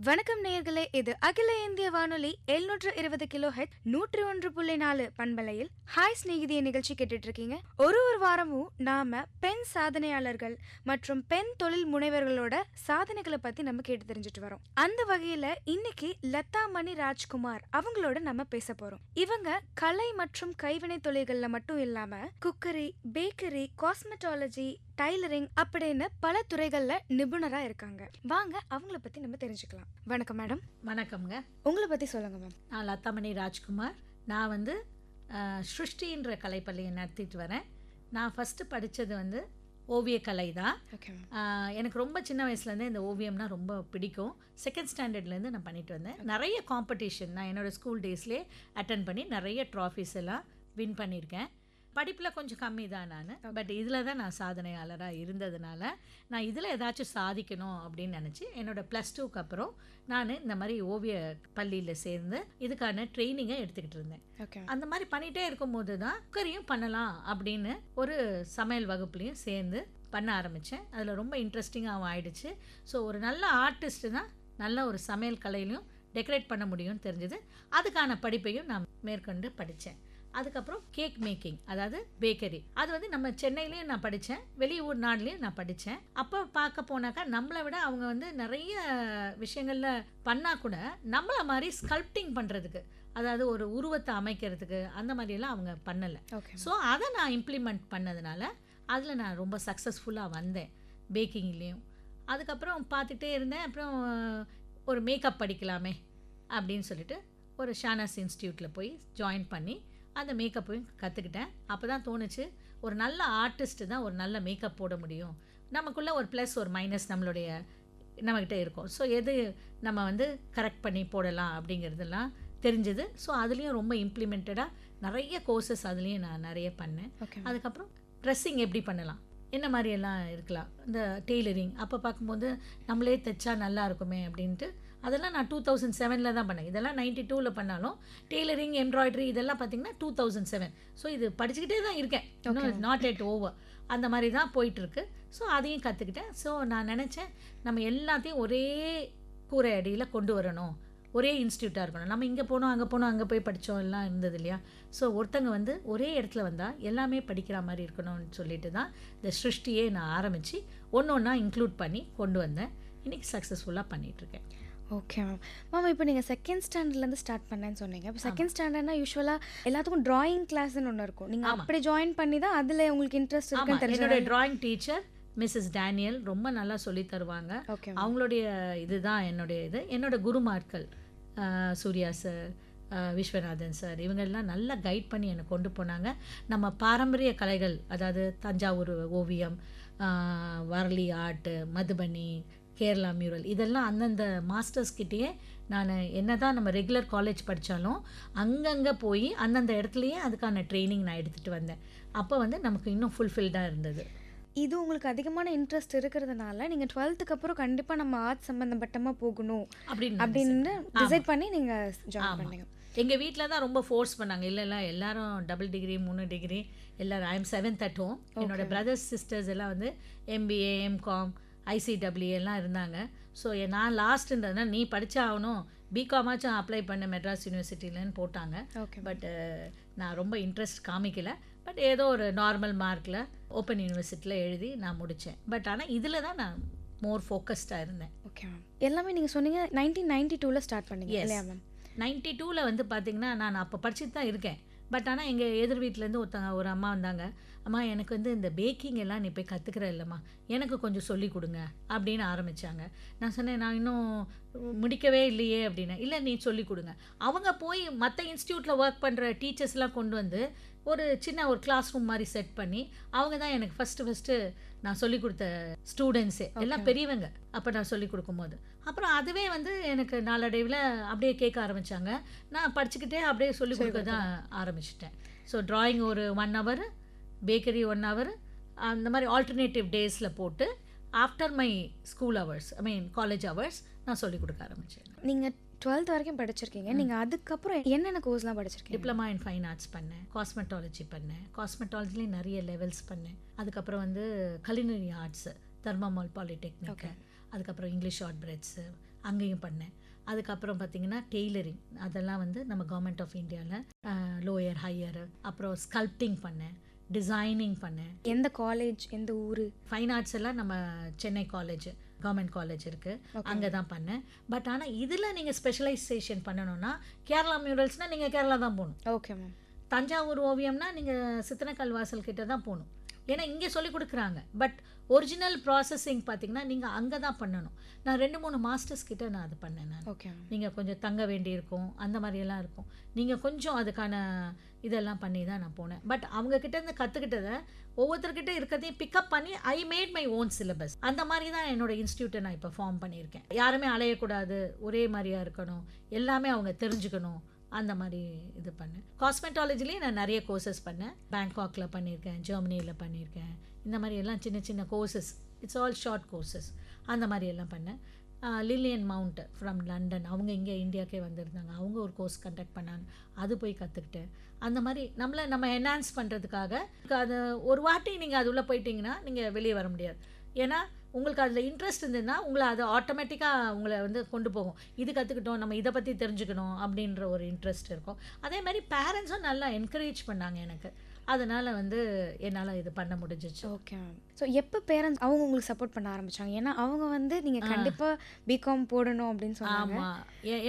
வணக்கம் நேயர்களே, இது அகில இந்திய வானொலி 720 கிலோ ஹெட் 101.4 பண்பலையில் ஹாய் ஸ்நேகிதிய நிகழ்ச்சி கேட்டுட்டு இருக்கீங்க. ஒரு வாரமும் நாம பெண் சாதனையாளர்கள் மற்றும் பெண் தொழில் முனைவர்களோட சாதனைகளை பத்தி நம்ம கேட்டு தெரிஞ்சுட்டு வரோம். அந்த வகையில இன்னைக்கு லதா மணி ராஜ்குமார் அவங்களோட நம்ம பேச போறோம். இவங்க கலை மற்றும் கைவினை தொழில்கள்ல மட்டும் இல்லாம குக்கரி, பேக்கரி, காஸ்மெட்டாலஜி, டைலரிங் அப்படின்னு பல துறைகள்ல நிபுணரா இருக்காங்க. வாங்க அவங்கள பத்தி நம்ம தெரிஞ்சுக்கலாம். வணக்கம் மேடம். வணக்கம்ங்க. உங்களை பத்தி சொல்லுங்க மேம். நான் லதாமணி ராஜ்குமார். நான் வந்து ஸ்ருஷ்டின்ற கலைப்பள்ளியை நடத்திட்டு வரேன். நான் ஃபஸ்ட்டு படித்தது ஓவியக்கலை தான். எனக்கு ரொம்ப சின்ன வயசுலேருந்தே இந்த ஓவியம்னா ரொம்ப பிடிக்கும். செகண்ட் ஸ்டாண்டர்ட்லேருந்து நான் பண்ணிட்டு வந்தேன். நிறைய காம்படிஷன் நான் என்னோடய ஸ்கூல் டேஸ்லேயே அட்டன் பண்ணி நிறைய ட்ராஃபீஸ் எல்லாம் வின் பண்ணியிருக்கேன். படிப்பில் கொஞ்சம் கம்மி தான் நான். பட் இதில் தான் நான் சாதனையாளராக இருந்ததுனால நான் இதில் ஏதாச்சும் சாதிக்கணும் அப்படின்னு நினச்சி என்னோடய +2க்கு அப்புறம் நான் இந்த மாதிரி ஓவிய பள்ளியில் சேர்ந்து இதுக்கான ட்ரைனிங்கை எடுத்துக்கிட்டு இருந்தேன். அந்த மாதிரி பண்ணிகிட்டே இருக்கும்போது தான் குக்கரியும் பண்ணலாம் அப்படின்னு ஒரு சமையல் வகுப்புலையும் சேர்ந்து பண்ண ஆரம்பித்தேன். அதில் ரொம்ப இன்ட்ரெஸ்டிங்காகவும் ஆயிடுச்சு. ஸோ ஒரு நல்ல ஆர்டிஸ்ட்டு தான் நல்ல ஒரு சமையல் கலையிலையும் டெக்கரேட் பண்ண முடியும்னு தெரிஞ்சது. அதுக்கான படிப்பையும் நான் மேற்கொண்டு படித்தேன். அதுக்கப்புறம் கேக் மேக்கிங், அதாவது பேக்கரி, அது நம்ம சென்னையிலேயும் நான் படித்தேன், வெளியூர் நாடுலேயும் நான் படித்தேன். அப்போ பார்க்க போனாக்கா நம்மளை விட அவங்க நிறைய விஷயங்களில் பண்ணால் கூட நம்மளை மாதிரி ஸ்கல்ப்டிங் பண்ணுறதுக்கு, அதாவது ஒரு உருவத்தை அமைக்கிறதுக்கு அந்த மாதிரியெல்லாம் அவங்க பண்ணலை. ஸோ அதை நான் இம்ப்ளிமெண்ட் பண்ணதுனால அதில் நான் ரொம்ப சக்ஸஸ்ஃபுல்லாக வந்தேன் பேக்கிங்லேயும். அதுக்கப்புறம் பார்த்துட்டே இருந்தேன். அப்புறம் ஒரு மேக்கப் படிக்கலாமே அப்படின்னு சொல்லிட்டு ஒரு ஷானாஸ் இன்ஸ்டியூட்டில் போய் ஜாயின் பண்ணி அந்த மேக்கப்பையும் கற்றுக்கிட்டேன். அப்போ தான் தோணுச்சு, ஒரு நல்ல ஆர்டிஸ்ட்டு தான் ஒரு நல்ல மேக்கப் போட முடியும். நமக்குள்ளே ஒரு ப்ளஸ் ஒரு மைனஸ் நம்மக்கிட்ட இருக்கும். ஸோ எது நம்ம கரெக்ட் பண்ணி போடலாம் அப்படிங்கிறதெல்லாம் தெரிஞ்சது. ஸோ அதுலேயும் ரொம்ப இம்ப்ளிமெண்டடாக நிறைய கோர்சஸ் அதுலேயும் நான் நிறைய பண்ணேன். அதுக்கப்புறம் ட்ரெஸ்ஸிங் எப்படி பண்ணலாம், என்ன மாதிரியெல்லாம் இருக்கலாம், இந்த டெய்லரிங் அப்போ பார்க்கும்போது நம்மளே தைச்சா நல்லா இருக்குமே அப்படின்ட்டு அதெல்லாம் நான் 2007 தான் பண்ணேன். இதெல்லாம் 92 பண்ணாலும் டெய்லரிங், எம்ப்ராய்டரி இதெல்லாம் பார்த்திங்கன்னா 2007. ஸோ இது படிச்சுக்கிட்டே தான் இருக்கேன், நாட் எட் ஓவர். அந்த மாதிரி தான் போயிட்டுருக்கு. ஸோ அதையும் கற்றுக்கிட்டேன். ஸோ நான் நினச்சேன், நம்ம எல்லாத்தையும் ஒரே கூரை அடியில் கொண்டு வரணும், ஒரே இன்ஸ்டியூட்டாக இருக்கணும். நம்ம இங்கே போனோம், அங்கே போய் படித்தோம் எல்லாம் இருந்தது இல்லையா. ஸோ ஒருத்தங்க ஒரே இடத்துல வந்தால் எல்லாமே படிக்கிற மாதிரி இருக்கணும்னு சொல்லிட்டு தான் இந்த சிருஷ்டியே நான் ஆரம்பித்து ஒன்று ஒன்றா இன்க்ளூட் பண்ணி கொண்டு வந்தேன். இன்றைக்கி சக்ஸஸ்ஃபுல்லாக பண்ணிகிட்ருக்கேன். Okay ma'am. மேம், இப்போ நீங்கள் செகண்ட் ஸ்டாண்டர்ட்லேருந்து ஸ்டார்ட் பண்ணேன்னு சொன்னீங்க. இப்போ செகண்ட் ஸ்டாண்டர்ட்னா யூஸ்வலாக எல்லாத்துக்கும் ட்ராயிங் கிளாஸ்ன்னு ஒன்று இருக்கும். நீங்கள் அப்படி ஜாயின் பண்ணி தான் அதில் உங்களுக்கு இன்ட்ரெஸ்ட் இருக்குன்னு தெரியும். என்னோட ட்ராயிங் டீச்சர் மிஸ்ஸஸ் டேனியல் ரொம்ப நல்லா சொல்லி தருவாங்க. அவங்களுடைய இதுதான் என்னோட குருமார்கள் சூர்யா சார், விஸ்வநாதன் சார், இவங்கெல்லாம் நல்லா கைட் பண்ணி என்னை கொண்டு போனாங்க. நம்ம பாரம்பரிய கலைகள், அதாவது தஞ்சாவூர் ஓவியம், வரலி ஆர்ட்டு, மதுபனி, கேரளா மியூரல், இதெல்லாம் அந்தந்த மாஸ்டர்ஸ்கிட்டேயே நான் என்ன தான் நம்ம ரெகுலர் காலேஜ் படித்தாலும் அங்கங்கே போய் அந்தந்த இடத்துலையே அதுக்கான ட்ரைனிங் நான் எடுத்துகிட்டு வந்தேன். அப்போ நமக்கு இன்னும் ஃபுல்ஃபில்டாக இருந்தது. இது உங்களுக்கு அதிகமான இன்ட்ரெஸ்ட் இருக்கிறதுனால நீங்கள் 12th அப்புறம் கண்டிப்பாக நம்ம ஆர்ட் சம்மந்தப்பட்டமாக போகணும் அப்படின்னு டிசைட் பண்ணி நீங்கள் ஜாயின் பண்ணீங்க. எங்கள் வீட்டில் தான் ரொம்ப ஃபோர்ஸ் பண்ணாங்க. இல்லை எல்லாரும் டபுள் டிகிரி 3 டிகிரி எல்லாரும். I am 7th at home. என்னோட பிரதர்ஸ் சிஸ்டர்ஸ் எல்லாம் MBA, MCom, ICW எல்லாம் இருந்தாங்க. ஸோ நான் லாஸ்ட்டுன்றதுனால நீ படித்தா ஆகணும், பிகாமாச்சும் அப்ளை பண்ண மெட்ராஸ் யூனிவர்சிட்டியிலன்னு போட்டாங்க. பட் நான் ரொம்ப இன்ட்ரெஸ்ட் காமிக்கலை. பட் ஏதோ ஒரு நார்மல் மார்க்கில் ஓப்பன் யூனிவர்சிட்டியில் எழுதி நான் முடித்தேன். பட் ஆனால் இதில் தான் நான் மோர் ஃபோக்கஸ்டாக இருந்தேன். Okay ma'am. எல்லாமே நீங்கள் சொன்னீங்க 1992 ஸ்டார்ட் பண்ணீங்க இல்லையா மேம்? 92 பார்த்திங்கன்னா நான் அப்போ படிச்சுட்டு தான் இருக்கேன். பட் ஆனால் எங்கள் எதிர் வீட்டிலேருந்து ஒரு அம்மா வந்தாங்க. அம்மா, எனக்கு இந்த பேக்கிங் எல்லாம் நீ போய் கற்றுக்கிற இல்லைம்மா, எனக்கு கொஞ்சம் சொல்லி கொடுங்க அப்படின்னு ஆரம்பித்தாங்க. நான் சொன்னேன், நான் இன்னும் முடிக்கவே இல்லையே அப்படின்னு. இல்லை, நீ சொல்லி கொடுங்க. அவங்க போய் மற்ற இன்ஸ்டியூட்டில் ஒர்க் பண்ணுற டீச்சர்ஸ்லாம் கொண்டு வந்து ஒரு சின்ன ஒரு கிளாஸ் ரூம் மாதிரி செட் பண்ணி அவங்க தான் எனக்கு ஃபஸ்ட்டு நான் சொல்லிக் கொடுத்த ஸ்டூடெண்ட்ஸே எல்லாம் பெரியவங்க. அப்போ நான் சொல்லிக் கொடுக்கும்போது அப்புறம் அதுவே எனக்கு நாளடைவில் அப்படியே கேட்க ஆரம்பித்தாங்க. நான் படிச்சுக்கிட்டே அப்படியே சொல்லிக் கொடுக்க தான் ஆரம்பிச்சிட்டேன். ஸோ ட்ராயிங் ஒரு 1 hour, பேக்கரி 1 hour, அந்த மாதிரி ஆல்டர்னேட்டிவ் டேஸில் போட்டு after my school hours, college hours நான் சொல்லிக் கொடுக்க ஆரம்பித்தேன். நீங்கள் 12th வரைக்கும் படிச்சிருக்கீங்க. நீங்கள் அதுக்கப்புறம் என்னென்ன கோர்ஸ்லாம் படிச்சிருக்கீங்க? டிப்ளமா இன் ஃபைன் ஆர்ட்ஸ் பண்ணேன், காஸ்மெட்டாலஜி பண்ணேன், காஸ்மெட்டாலஜிலேயும் நிறைய லெவல்ஸ் பண்ணேன். அதுக்கப்புறம் கலினரி ஆர்ட்ஸ், தர்மாமால் பாலிடெக்னிக், அதுக்கப்புறம் இங்கிலீஷ் ஷார்ட் பிரெட்ஸு, அங்கேயும் பண்ணேன். அதுக்கப்புறம் பார்த்தீங்கன்னா டெய்லரிங், அதெல்லாம் வந்து நம்ம கவர்மெண்ட் ஆஃப் இந்தியாவில் லோயர் ஹையர். அப்புறம் ஸ்கல்ப்டிங் பண்ணேன், டிசைனிங் பண்ணேன். எந்த காலேஜ், எந்த ஊர்? ஃபைன் ஆர்ட்ஸ் எல்லாம் நம்ம சென்னை காலேஜ், கவர்மெண்ட் காலேஜ் இருக்குது, அங்கே தான் பண்ணேன். பட் ஆனால் இதில் நீங்கள் ஸ்பெஷலைசேஷன் பண்ணணும்னா கேரளா மியூரல்ஸ்னால் நீங்கள் கேரளா தான் போகணும். Okay ma'am. தஞ்சாவூர் ஓவியம்னா நீங்கள் சித்தனக்கல் வாசல் கிட்ட தான் போகணும். ஏன்னா இங்கே சொல்லி கொடுக்குறாங்க. பட் ஒரிஜினல் ப்ராசஸிங் பார்த்தீங்கன்னா நீங்கள் அங்கே தான் பண்ணணும். நான் 2-3 மாஸ்டர்ஸ் கிட்ட நான் அது பண்ணேன். நான் ஓகே மேம். நீங்கள் கொஞ்சம் தங்க வேண்டியிருக்கும், அந்த மாதிரியெல்லாம் இருக்கும். நீங்கள் கொஞ்சம் அதுக்கான இதெல்லாம் பண்ணி தான் நான் போனேன். பட் அவங்கக்கிட்டேருந்து கற்றுக்கிட்டதை ஒவ்வொருத்தர்கிட்ட இருக்கிறதையும் பிக்கப் பண்ணி I made my own syllabus. அந்த மாதிரி தான் என்னோட இன்ஸ்டியூட்டை நான் இப்போ ஃபார்ம் பண்ணியிருக்கேன். யாருமே அலையக்கூடாது, ஒரே மாதிரியாக இருக்கணும், எல்லாமே அவங்க தெரிஞ்சுக்கணும், அந்த மாதிரி இது பண்ணேன். காஸ்மெட்டாலஜிலேயே நான் நிறைய கோர்சஸ் பண்ணேன். பேங்காக்கில் பண்ணியிருக்கேன், ஜெர்மனியில் பண்ணியிருக்கேன். இந்த மாதிரி எல்லாம் சின்ன சின்ன courses, it's all short courses, அந்த மாதிரி எல்லாம் பண்ணேன். லில்லியன் மவுண்ட் ஃப்ரம் லண்டன், அவங்க இங்கே இந்தியாவுக்கே வந்திருந்தாங்க, அவங்க ஒரு கோர்ஸ் கண்டக்ட் பண்ணாங்க, அது போய் கற்றுக்கிட்டேன். அந்த மாதிரி நம்ம என்ஹான்ஸ் பண்ணுறதுக்காக அது ஒரு வாட்டி நீங்கள் அது உள்ளே போயிட்டீங்கன்னா நீங்கள் வெளியே வர முடியாது. ஏன்னா உங்களுக்கு அதில் இன்ட்ரெஸ்ட் இருந்ததுன்னா உங்களை அது ஆட்டோமேட்டிக்காக உங்களை வந்து கொண்டு போகும். இது கற்றுக்கிட்டோம், நம்ம இதை பற்றி தெரிஞ்சுக்கணும் அப்படின்ற ஒரு இன்ட்ரெஸ்ட் இருக்கும். அதே மாதிரி பேரண்ட்ஸும் நல்லா என்கரேஜ் பண்ணாங்க எனக்கு. அதனால் வந்து என்னால் இது பண்ண முடிஞ்சிச்சு. Okay ma'am. ஸோ எப்போ பேரண்ட்ஸ் அவங்க உங்களுக்கு சப்போர்ட் பண்ண ஆரம்பிச்சாங்க? ஏன்னா அவங்க வந்து நீங்கள் கண்டிப்பாக பிகாம் போடணும் அப்படின்னு சொன்னாங்க. ஆமாம்,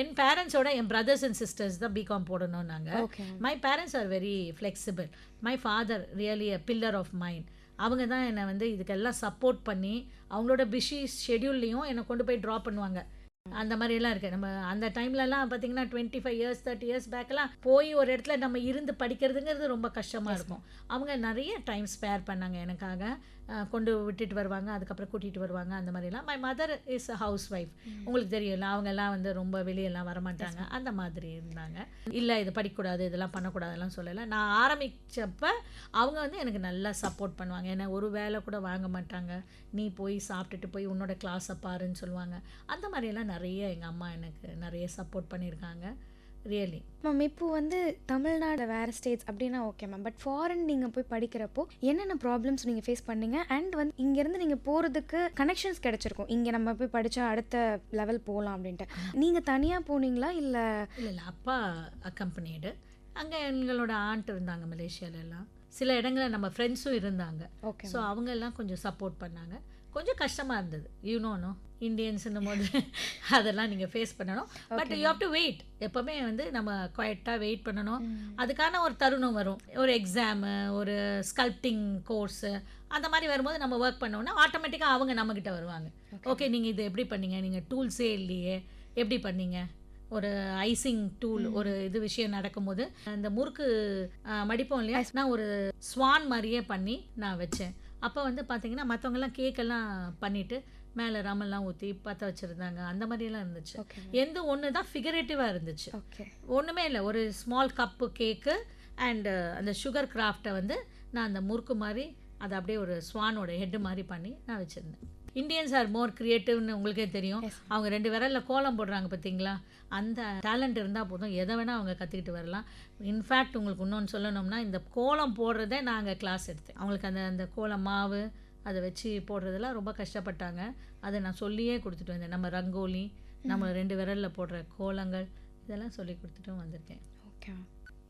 என் பேரண்ட்ஸோட என் பிரதர்ஸ் அண்ட் சிஸ்டர்ஸ் தான் பிகாம் போடணும். நாங்கள் okay. My parents are very flexible. My father really a pillar of mind. அவங்க தான் என்னை வந்து இதுக்கெல்லாம் சப்போர்ட் பண்ணி அவங்களோட பிஸி ஷெட்யூல்லையும் என்னை கொண்டு போய் ட்ராப் பண்ணுவாங்க. அந்த மாதிரியெல்லாம் இருக்குது. நம்ம அந்த டைம்லலாம் பார்த்தீங்கன்னா 25 இயர்ஸ் 30 இயர்ஸ் பேக்கெல்லாம் போய் ஒரு இடத்துல நம்ம இருந்து படிக்கிறதுங்கிறது ரொம்ப கஷ்டமாக இருக்கும். அவங்க நிறைய டைம் ஸ்பேர் பண்ணாங்க எனக்காக. கொண்டு விட்டுட்டு வருவாங்க, அதுக்கப்புறம் கூட்டிகிட்டு வருவாங்க, அந்த மாதிரிலாம். My mother is a house wife, உங்களுக்கு தெரியல, அவங்கெல்லாம் வந்து ரொம்ப வெளியெல்லாம் வரமாட்டாங்க, அந்த மாதிரி இருந்தாங்க. இல்லை இது படிக்கக்கூடாது, இதெல்லாம் பண்ணக்கூடாதுலாம் சொல்லலை. நான் ஆரம்பித்தப்ப அவங்க வந்து எனக்கு நல்லா சப்போர்ட் பண்ணுவாங்க. ஏன்னா ஒரு வேலை கூட வாங்க மாட்டாங்க, நீ போய் சாப்பிட்டுட்டு போய் உன்னோட கிளாஸை பாருன்னு சொல்லுவாங்க. அந்த மாதிரியெல்லாம் நிறைய எங்கள் அம்மா எனக்கு நிறைய சப்போர்ட் பண்ணியிருக்காங்க. ரியலி மேம், இப்போ வந்து தமிழ்நாடு வேறு ஸ்டேட்ஸ் அப்படின்னா ஓகே மேம். பட் ஃபாரின் நீங்கள் போய் படிக்கிறப்போ என்னென்ன ப்ராப்ளம்ஸ் நீங்கள் ஃபேஸ் பண்ணீங்க? அண்ட் வந்து இங்கேருந்து நீங்கள் போகிறதுக்கு கனெக்ஷன்ஸ் கிடச்சிருக்கும், இங்கே நம்ம போய் படித்தா அடுத்த லெவல் போகலாம் அப்படின்ட்டு. நீங்கள் தனியாக போனீங்களா இல்லை? இல்லை, அப்பா அக்கம்பெனிடு. அங்கே எங்களோட ஆண்ட் இருந்தாங்க மலேசியாலெல்லாம். சில இடங்களில் நம்ம ஃப்ரெண்ட்ஸும் இருந்தாங்க. ஓகே. ஸோ அவங்க எல்லாம் கொஞ்சம் சப்போர்ட் பண்ணாங்க. கொஞ்சம் கஷ்டமாக இருந்தது, யூனோனோ இந்தியன்ஸுன்னும் போது அதெல்லாம் நீங்கள் ஃபேஸ் பண்ணணும். But you have to wait. எப்போவுமே வந்து நம்ம குவைட்டாக வெயிட் பண்ணணும். அதுக்கான ஒரு தருணம் வரும். ஒரு எக்ஸாமு, ஒரு ஸ்கல்ப்டிங் கோர்ஸு, அந்த மாதிரி வரும்போது நம்ம ஒர்க் பண்ணோன்னா ஆட்டோமேட்டிக்காக அவங்க நம்மக்கிட்ட வருவாங்க. ஓகே, நீங்கள் இது எப்படி பண்ணீங்க, நீங்கள் டூல்ஸே இல்லையே, எப்படி பண்ணீங்க? ஒரு ஐசிங் டூல், ஒரு இது விஷயம் நடக்கும்போது அந்த முறுக்கு மடிப்போம் இல்லையா, நான் ஒரு ஸ்வான் மாதிரியே பண்ணி நான் வச்சேன். அப்போ வந்து பார்த்தீங்கன்னா மற்றவங்கெல்லாம் கேக்கெல்லாம் பண்ணிவிட்டு மேலே ரமெல்லாம் ஊற்றி பற்ற வச்சுருந்தாங்க. அந்த மாதிரியெல்லாம் இருந்துச்சு. எந்த ஒன்று தான் ஃபிகரேட்டிவாக இருந்துச்சு. ஒன்றுமே இல்லை, ஒரு ஸ்மால் கப்பு கேக்கு அண்டு அந்த சுகர் கிராஃப்டை வந்து நான் அந்த முறுக்கு மாதிரி அதை அப்படியே ஒரு ஸ்வானோட ஹெட்டு மாதிரி பண்ணி நான் வச்சுருந்தேன். இந்தியன்ஸ் ஆர் மோர் க்ரியேட்டிவ்னு உங்களுக்கே தெரியும். அவங்க 2 விரலில் கோலம் போடுறாங்க பார்த்தீங்களா, அந்த டேலண்ட் இருந்தால் போதும், எதை வேணால் அவங்க கற்றுக்கிட்டு வரலாம். இன்ஃபேக்ட் உங்களுக்கு இன்னொன்று சொல்லணும்னா, இந்த கோலம் போடுறதே நாங்கள் கிளாஸ் எடுத்தேன். அவங்களுக்கு அந்த கோலம் மாவு அதை வச்சு போடுறதெல்லாம் ரொம்ப கஷ்டப்பட்டாங்க. அதை நான் சொல்லியே கொடுத்துட்டு வந்தேன். நம்ம ரங்கோலி, நம்ம 2 விரலில் போடுற கோலங்கள், இதெல்லாம் சொல்லி கொடுத்துட்டும் வந்திருக்கேன். ஓகே.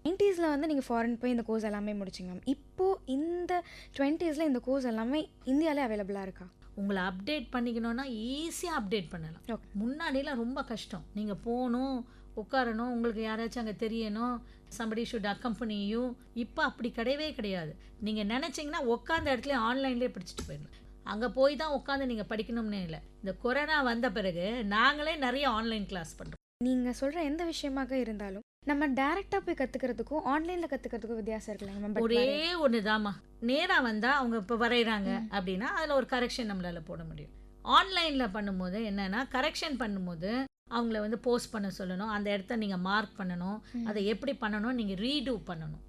90s வந்து நீங்கள் ஃபாரின் போய் இந்த கோர்ஸ் எல்லாமே முடிச்சிங்க மேம். இப்போது இந்த 20s இந்த கோர்ஸ் எல்லாமே இந்தியாவிலே அவைலபிளாக இருக்கா? உங்களை அப்டேட் பண்ணிக்கணுன்னா ஈஸியாக அப்டேட் பண்ணலாம். முன்னாடிலாம் ரொம்ப கஷ்டம். நீங்கள் போகணும், உட்காரணும், உங்களுக்கு யாராச்சும் அங்கே தெரியணும், somebody should accompany you. இப்போ அப்படி கிடையவே கிடையாது. நீங்கள் நினச்சிங்கன்னா உட்காந்த இடத்துல ஆன்லைன்லேயே படிச்சுட்டு போயிடலாம். அங்கே போய் தான் உட்காந்து நீங்கள் படிக்கணும்னே இல்லை. இந்த கொரோனா வந்த பிறகு நாங்களே நிறைய ஆன்லைன் கிளாஸ் பண்ணுறோம். நீங்கள் சொல்கிற எந்த விஷயமாக இருந்தாலும் நம்ம டேரெக்டாக போய் கற்றுக்கிறதுக்கும் ஆன்லைனில் கற்றுக்கிறதுக்கும் வித்தியாசம் இருக்குல்லைங்க மேம்? ஒரே ஒன்று தாம்மா. நேராக வந்தால் அவங்க இப்போ வரைகிறாங்க அப்படின்னா அதில் ஒரு கரெக்ஷன் நம்மளால் போட முடியும். ஆன்லைனில் பண்ணும்போது என்னென்னா, கரெக்ஷன் பண்ணும்போது அவங்கள வந்து போஸ்ட் பண்ண சொல்லணும், அந்த இடத்த நீங்கள் மார்க் பண்ணணும், அதை எப்படி பண்ணணும், நீங்கள் ரீடூ பண்ணணும்.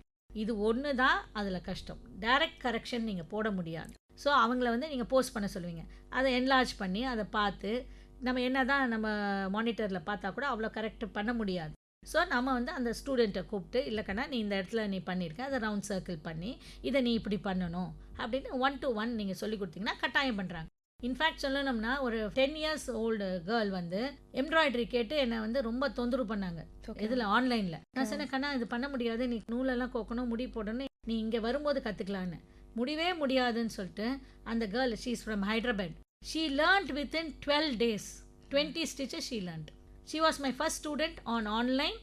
இது ஒன்று தான் அதில் கஷ்டம். டைரக்ட் கரெக்ஷன் நீங்கள் போட முடியாது. ஸோ அவங்கள வந்து நீங்கள் போஸ்ட் பண்ண சொல்லுவீங்க, அதை என்லார்ஜ் பண்ணி அதை பார்த்து நம்ம என்ன தான் நம்ம மானிட்டரில் பார்த்தா கூட அவ்வளோ கரெக்ட் பண்ண முடியாது. ஸோ நம்ம வந்து அந்த ஸ்டூடெண்ட்டை கூப்பிட்டு, இல்லைக்கண்ணா நீ இந்த இடத்துல நீ பண்ணியிருக்க, அதை ரவுண்ட் சர்க்கிள் பண்ணி இதை நீ இப்படி பண்ணணும் அப்படின்னு 1 to 1 நீங்கள் சொல்லி கொடுத்தீங்கன்னா கட்டாயம் பண்ணுறாங்க. இன்ஃபேக்ட் சொல்லணும்னா ஒரு 10 இயர்ஸ் ஓல்டு கேர்ள் வந்து எம்ப்ராய்டரி கேட்டு என்னை வந்து ரொம்ப தொந்தரவு பண்ணாங்க. இதில் ஆன்லைனில் நான் சொன்னேன், கண்ணா இது பண்ண முடியாது, நீ நூலெல்லாம் கோக்கணும், முடி போடணும், நீ இங்கே வரும்போது கற்றுக்கலான்னு. முடியவே முடியாதுன்னு சொல்லிட்டு அந்த girl, she is from Hyderabad, she learned within 12 days 20 stitches she learned. She was my first student on online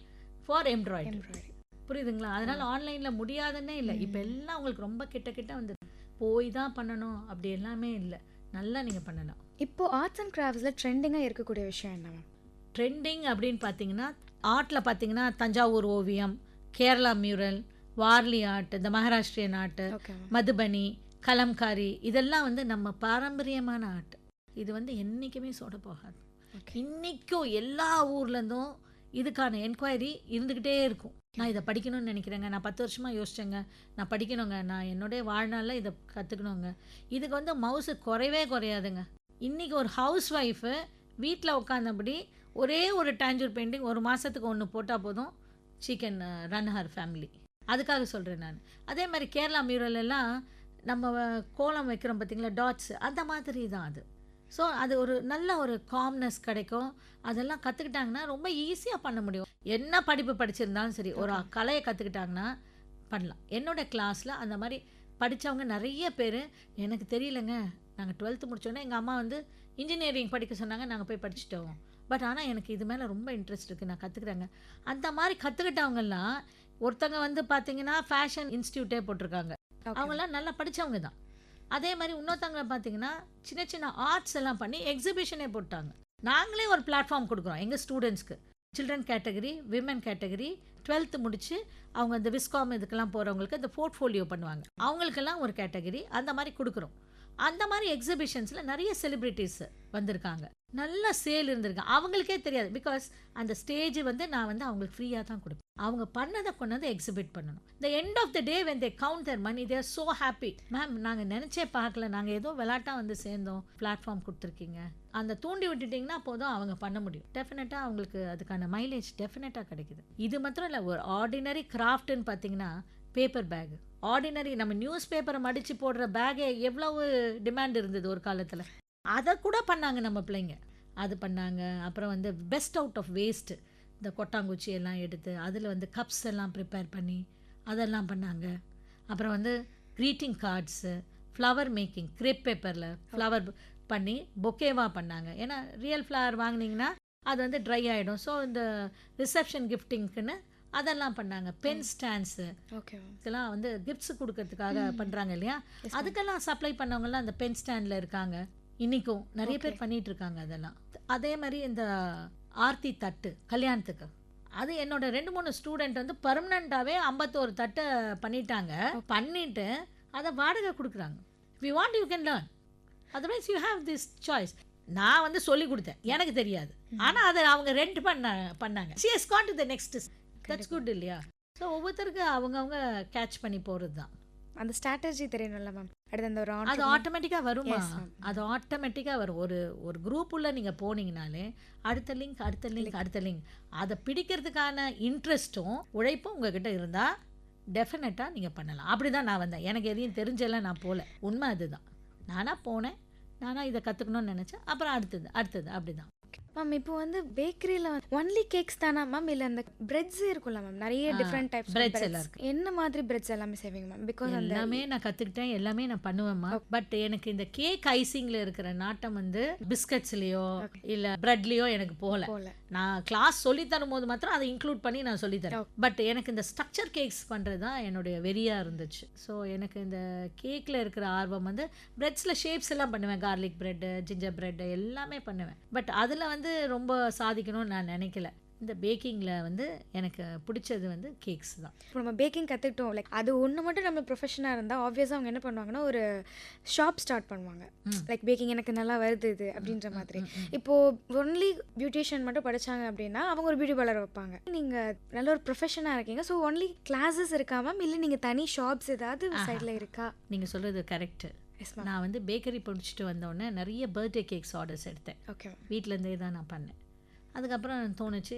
for embroidery. புரியுதுங்களா? அதனால் ஆன்லைனில் முடியாதுன்னே இல்லை. இப்போ எல்லாம் உங்களுக்கு ரொம்ப கிட்ட வந்து போய் தான் பண்ணணும் அப்படி எல்லாமே இல்லை. நல்லா நீங்கள் பண்ணலாம். இப்போது ஆர்ட்ஸ் அண்ட் கிராஃப்ட்ஸில் ட்ரெண்டிங்காக இருக்கக்கூடிய விஷயம் என்ன மேம்? ட்ரெண்டிங் அப்படின்னு பார்த்தீங்கன்னா ஆர்ட்டில் பார்த்தீங்கன்னா தஞ்சாவூர் ஓவியம், கேரளா மியூரல், வார்லி ஆர்ட், இந்த மகாராஷ்டிரியன் ஆர்ட்டு, மதுபனி, கலம்காரி, இதெல்லாம் வந்து நம்ம பாரம்பரியமான ஆர்ட். இது வந்து என்றைக்குமே சொட போகாது. இன்றைக்கும் எல்லா ஊர்லேருந்தும் இதுக்கான என்கொயரி இருந்துக்கிட்டே இருக்கும். நான் இதை படிக்கணும்னு நினைக்கிறேங்க, நான் 10 வருஷமாக யோசிச்சேங்க, நான் படிக்கணுங்க, நான் என்னுடைய வாழ்நாளில் இதை கற்றுக்கணுங்க. இதுக்கு வந்து மவுசு குறையாதுங்க. இன்றைக்கி ஒரு ஹவுஸ் ஒய்ஃபு வீட்டில் உட்காந்தபடி ஒரே ஒரு டேஞ்சூர் பெயிண்டிங் ஒரு மாதத்துக்கு ஒன்று போட்டால் போதும், she can run her family. அதுக்காக சொல்கிறேன் நான். அதே மாதிரி கேரளா மியூரல் எல்லாம் நம்ம கோலம் வைக்கிறோம் பார்த்தீங்களா, டாட்ஸ், அந்த மாதிரி தான் அது. ஸோ அது ஒரு நல்ல ஒரு காம்னஸ் கிடைக்கும். அதெல்லாம் கற்றுக்கிட்டாங்கன்னா ரொம்ப ஈஸியாக பண்ண முடியும். என்ன படிப்பு படிச்சிருந்தாலும் சரி, ஒரு கலையை கற்றுக்கிட்டாங்கன்னா பண்ணலாம். என்னோடய கிளாஸில் அந்த மாதிரி படித்தவங்க நிறைய பேர், எனக்கு தெரியலங்க, நாங்கள் 12th முடித்தோன்னே எங்கள் அம்மா வந்து இன்ஜினியரிங் படிக்க சொன்னாங்க, நாங்கள் போய் படிச்சுட்டோம், பட் ஆனால் எனக்கு இது மேலே ரொம்ப இன்ட்ரெஸ்ட் இருக்குது, நான் கற்றுக்குறேங்க. அந்த மாதிரி கற்றுக்கிட்டவங்கெல்லாம் ஒருத்தங்க வந்து பார்த்தீங்கன்னா ஃபேஷன் இன்ஸ்டியூட்டே போட்டிருக்காங்க, அவங்களாம் நல்லா படித்தவங்க தான். அதே மாதிரி இன்னொருத்தவங்களை பார்த்தீங்கன்னா சின்ன ஆர்ட்ஸ் எல்லாம் பண்ணி எக்ஸிபிஷனே போட்டாங்க. நாங்களே ஒரு பிளாட்ஃபார்ம் கொடுக்குறோம் எங்கள் ஸ்டூடெண்ட்ஸ்க்கு. Children category, women category, 12th முடித்து அவங்க இந்த விஸ்காம் இதுக்கெல்லாம் போகிறவங்களுக்கு இந்த போர்ட்ஃபோலியோ பண்ணுவாங்க, அவங்களுக்கெல்லாம் ஒரு கேட்டகரி அந்த மாதிரி கொடுக்குறோம். அந்த மாதிரி எக்ஸிபிஷன்ஸில் நிறைய செலிப்ரிட்டிஸ் வந்திருக்காங்க, நல்ல சேல் இருந்திருக்கு. அவங்களுக்கே தெரியாது, பிகாஸ் அந்த ஸ்டேஜ் வந்து நான் வந்து அவங்களுக்கு ஃப்ரீயாக தான் கொடுப்பேன். அவங்க பண்ணதை கொண்டு வந்து எக்ஸிபிட் பண்ணணும். The end of the day when they count their money, they are so happy. Ma'am நாங்கள் நினச்சே பார்க்கல, நாங்கள் ஏதோ விளாட்டாக வந்து சேர்ந்தோம், பிளாட்ஃபார்ம் கொடுத்துருக்கீங்க, அந்த தூண்டி விட்டுட்டிங்கன்னா போதும் அவங்க பண்ண முடியும். டெஃபினட்டாக அவங்களுக்கு அதுக்கான மைலேஜ் டெஃபினட்டாக கிடைக்குது. இது மாத்திரம் இல்லை, ஒரு ஆர்டினரி கிராஃப்ட்னு பார்த்தீங்கன்னா பேப்பர் பேக், ஆர்டினரி நம்ம நியூஸ் பேப்பரை மடித்து போடுற பேகே எவ்வளவு டிமாண்ட் இருந்தது ஒரு காலத்தில், அதை கூட பண்ணாங்க நம்ம பிள்ளைங்க, அது பண்ணாங்க. அப்புறம் வந்து பெஸ்ட் அவுட் ஆஃப் வேஸ்ட்டு, இந்த கொட்டாங்குச்சி எல்லாம் எடுத்து அதில் வந்து கப்ஸ் எல்லாம் ப்ரிப்பேர் பண்ணி அதெல்லாம் பண்ணாங்க. அப்புறம் வந்து greeting cards, flower making, crepe பேப்பரில் ஃப்ளவர் பண்ணி பொக்கேவாக பண்ணாங்க. ஏன்னா ரியல் ஃப்ளவர் வாங்கினீங்கன்னா அது வந்து ட்ரை ஆகிடும். ஸோ இந்த ரிசப்ஷன் கிஃப்டிங்க்குன்னு அதெல்லாம் பண்ணாங்க. பென் ஸ்டாண்ட்ஸு இதெல்லாம் வந்து கிஃப்ட்ஸு கொடுக்கறதுக்காக பண்ணுறாங்க இல்லையா, அதுக்கெல்லாம் சப்ளை பண்ணவங்கலாம் அந்த பென் ஸ்டாண்டில் இருக்காங்க, இன்றைக்கும் நிறைய பேர் பண்ணிகிட்டு இருக்காங்க அதெல்லாம். அதே மாதிரி இந்த ஆர்த்தி தட்டு கல்யாணத்துக்கு, அது என்னோட 2-3 ஸ்டூடெண்ட் வந்து பர்மனண்ட்டாகவே 51 தட்டை பண்ணிட்டாங்க. பண்ணிவிட்டு அதை வாடகை கொடுக்குறாங்க. We want you can learn, otherwise you have this choice. நான் வந்து சொல்லி கொடுத்தேன், எனக்கு தெரியாது, ஆனால் அதை அவங்க ரெண்ட் பண்ணாங்க. She has gone to the next. That's good இல்லையா? ஸோ ஒவ்வொருத்தருக்கு அவங்கவுங்க கேட்ச் பண்ணி போகிறது தான். அந்த ஸ்ட்ராட்டஜி தெரியணும்ல மேம். அடுத்து அந்த ஒரு அது ஆட்டோமேட்டிக்காக வருமா? அது ஆட்டோமேட்டிக்காக வரும். ஒரு குரூப் உள்ள நீங்கள் போனீங்கனாலே அடுத்த லிங்க் அதை பிடிக்கிறதுக்கான இன்ட்ரெஸ்ட்டும் உழைப்பும் உங்ககிட்ட இருந்தால் டெஃபினட்டாக நீங்கள் பண்ணலாம். அப்படி தான் நான் வந்தேன். எனக்கு எதையும் தெரிஞ்செல்லாம் நான் போகல. உண்மை அதுதான். நானாக போனேன், நானாக இதை கற்றுக்கணும்னு நினச்சேன். அப்புறம் அடுத்தது அப்படி தான். மேம் இப்போ வந்து பேக்கரியில் ஒன்லி கேக்ஸ் தானா மேம், இல்லை அந்த பிரெட்ஸ் இருக்குல்ல மேம், நிறைய டிஃப்ரெண்ட் டைப்ஸ் பிரெட்ஸ் எல்லாம் இருக்கு. என்ன மாதிரி பிரெட்ஸ் எல்லாமே செய்வீங்க மேம்? பிகாஸ் எல்லாமே நான் கற்றுக்கிட்டேன், எல்லாமே நான் பண்ணுவேம்மா. பட் எனக்கு இந்த கேக் ஐசிங்கில் இருக்கிற நாட்டம் வந்து பிஸ்கட்ஸ்லேயோ இல்லை ப்ரெட்லேயோ எனக்கு போகல. நான் கிளாஸ் சொல்லி தரும் போது மாத்திரம் அதை இன்க்ளூட் பண்ணி நான் சொல்லித்தரேன். பட் எனக்கு இந்த ஸ்ட்ரக்சர் கேக்ஸ் பண்ணுறது தான் என்னுடைய வெறியாக இருந்துச்சு. ஸோ எனக்கு இந்த கேக்கில் இருக்கிற ஆர்வம் வந்து பிரெட்ஸில் ஷேப்ஸ் எல்லாம் பண்ணுவேன், கார்லிக் பிரெட்டு, ஜிஞ்சர் பிரெட்டு எல்லாமே பண்ணுவேன். பட் அதில் வந்து ரொம்ப சாதிக்கணும்னு நான் நினைக்கல. இந்த பேக்கிங்கில் வந்து எனக்கு பிடிச்சது வந்து கேக்ஸ் தான். இப்போ நம்ம பேக்கிங் கற்றுக்கிட்டோம், லைக் அது ஒன்று மட்டும் நம்ம ப்ரொஃபஷனாக இருந்தால் ஆப்வியஸாக அவங்க என்ன பண்ணுவாங்கன்னா ஒரு ஷாப் ஸ்டார்ட் பண்ணுவாங்க. லைக் பேக்கிங் எனக்கு நல்லா வருது இது அப்படின்ற மாதிரி. இப்போது ஒன்லி பியூட்டிஷியன் மட்டும் படித்தாங்க அப்படின்னா அவங்க ஒரு பியூட்டி பார்லர் வைப்பாங்க. நீங்கள் நல்ல ஒரு ப்ரொஃபஷனாக இருக்கீங்க, ஸோ ஒன்லி கிளாஸஸ் இருக்காம இல்லை நீங்கள் தனி ஷாப்ஸ் ஏதாவது சைடில் இருக்கா? நீங்கள் சொல்கிறது கரெக்டு. நான் வந்து பேக்கரி படிச்சுட்டு வந்தோடனே நிறைய பர்த்டே கேக்ஸ் ஆர்டர்ஸ் எடுத்தேன். ஓகே, வீட்டிலேருந்தே தான் நான் பண்ணேன். அதுக்கப்புறம் தோணுச்சு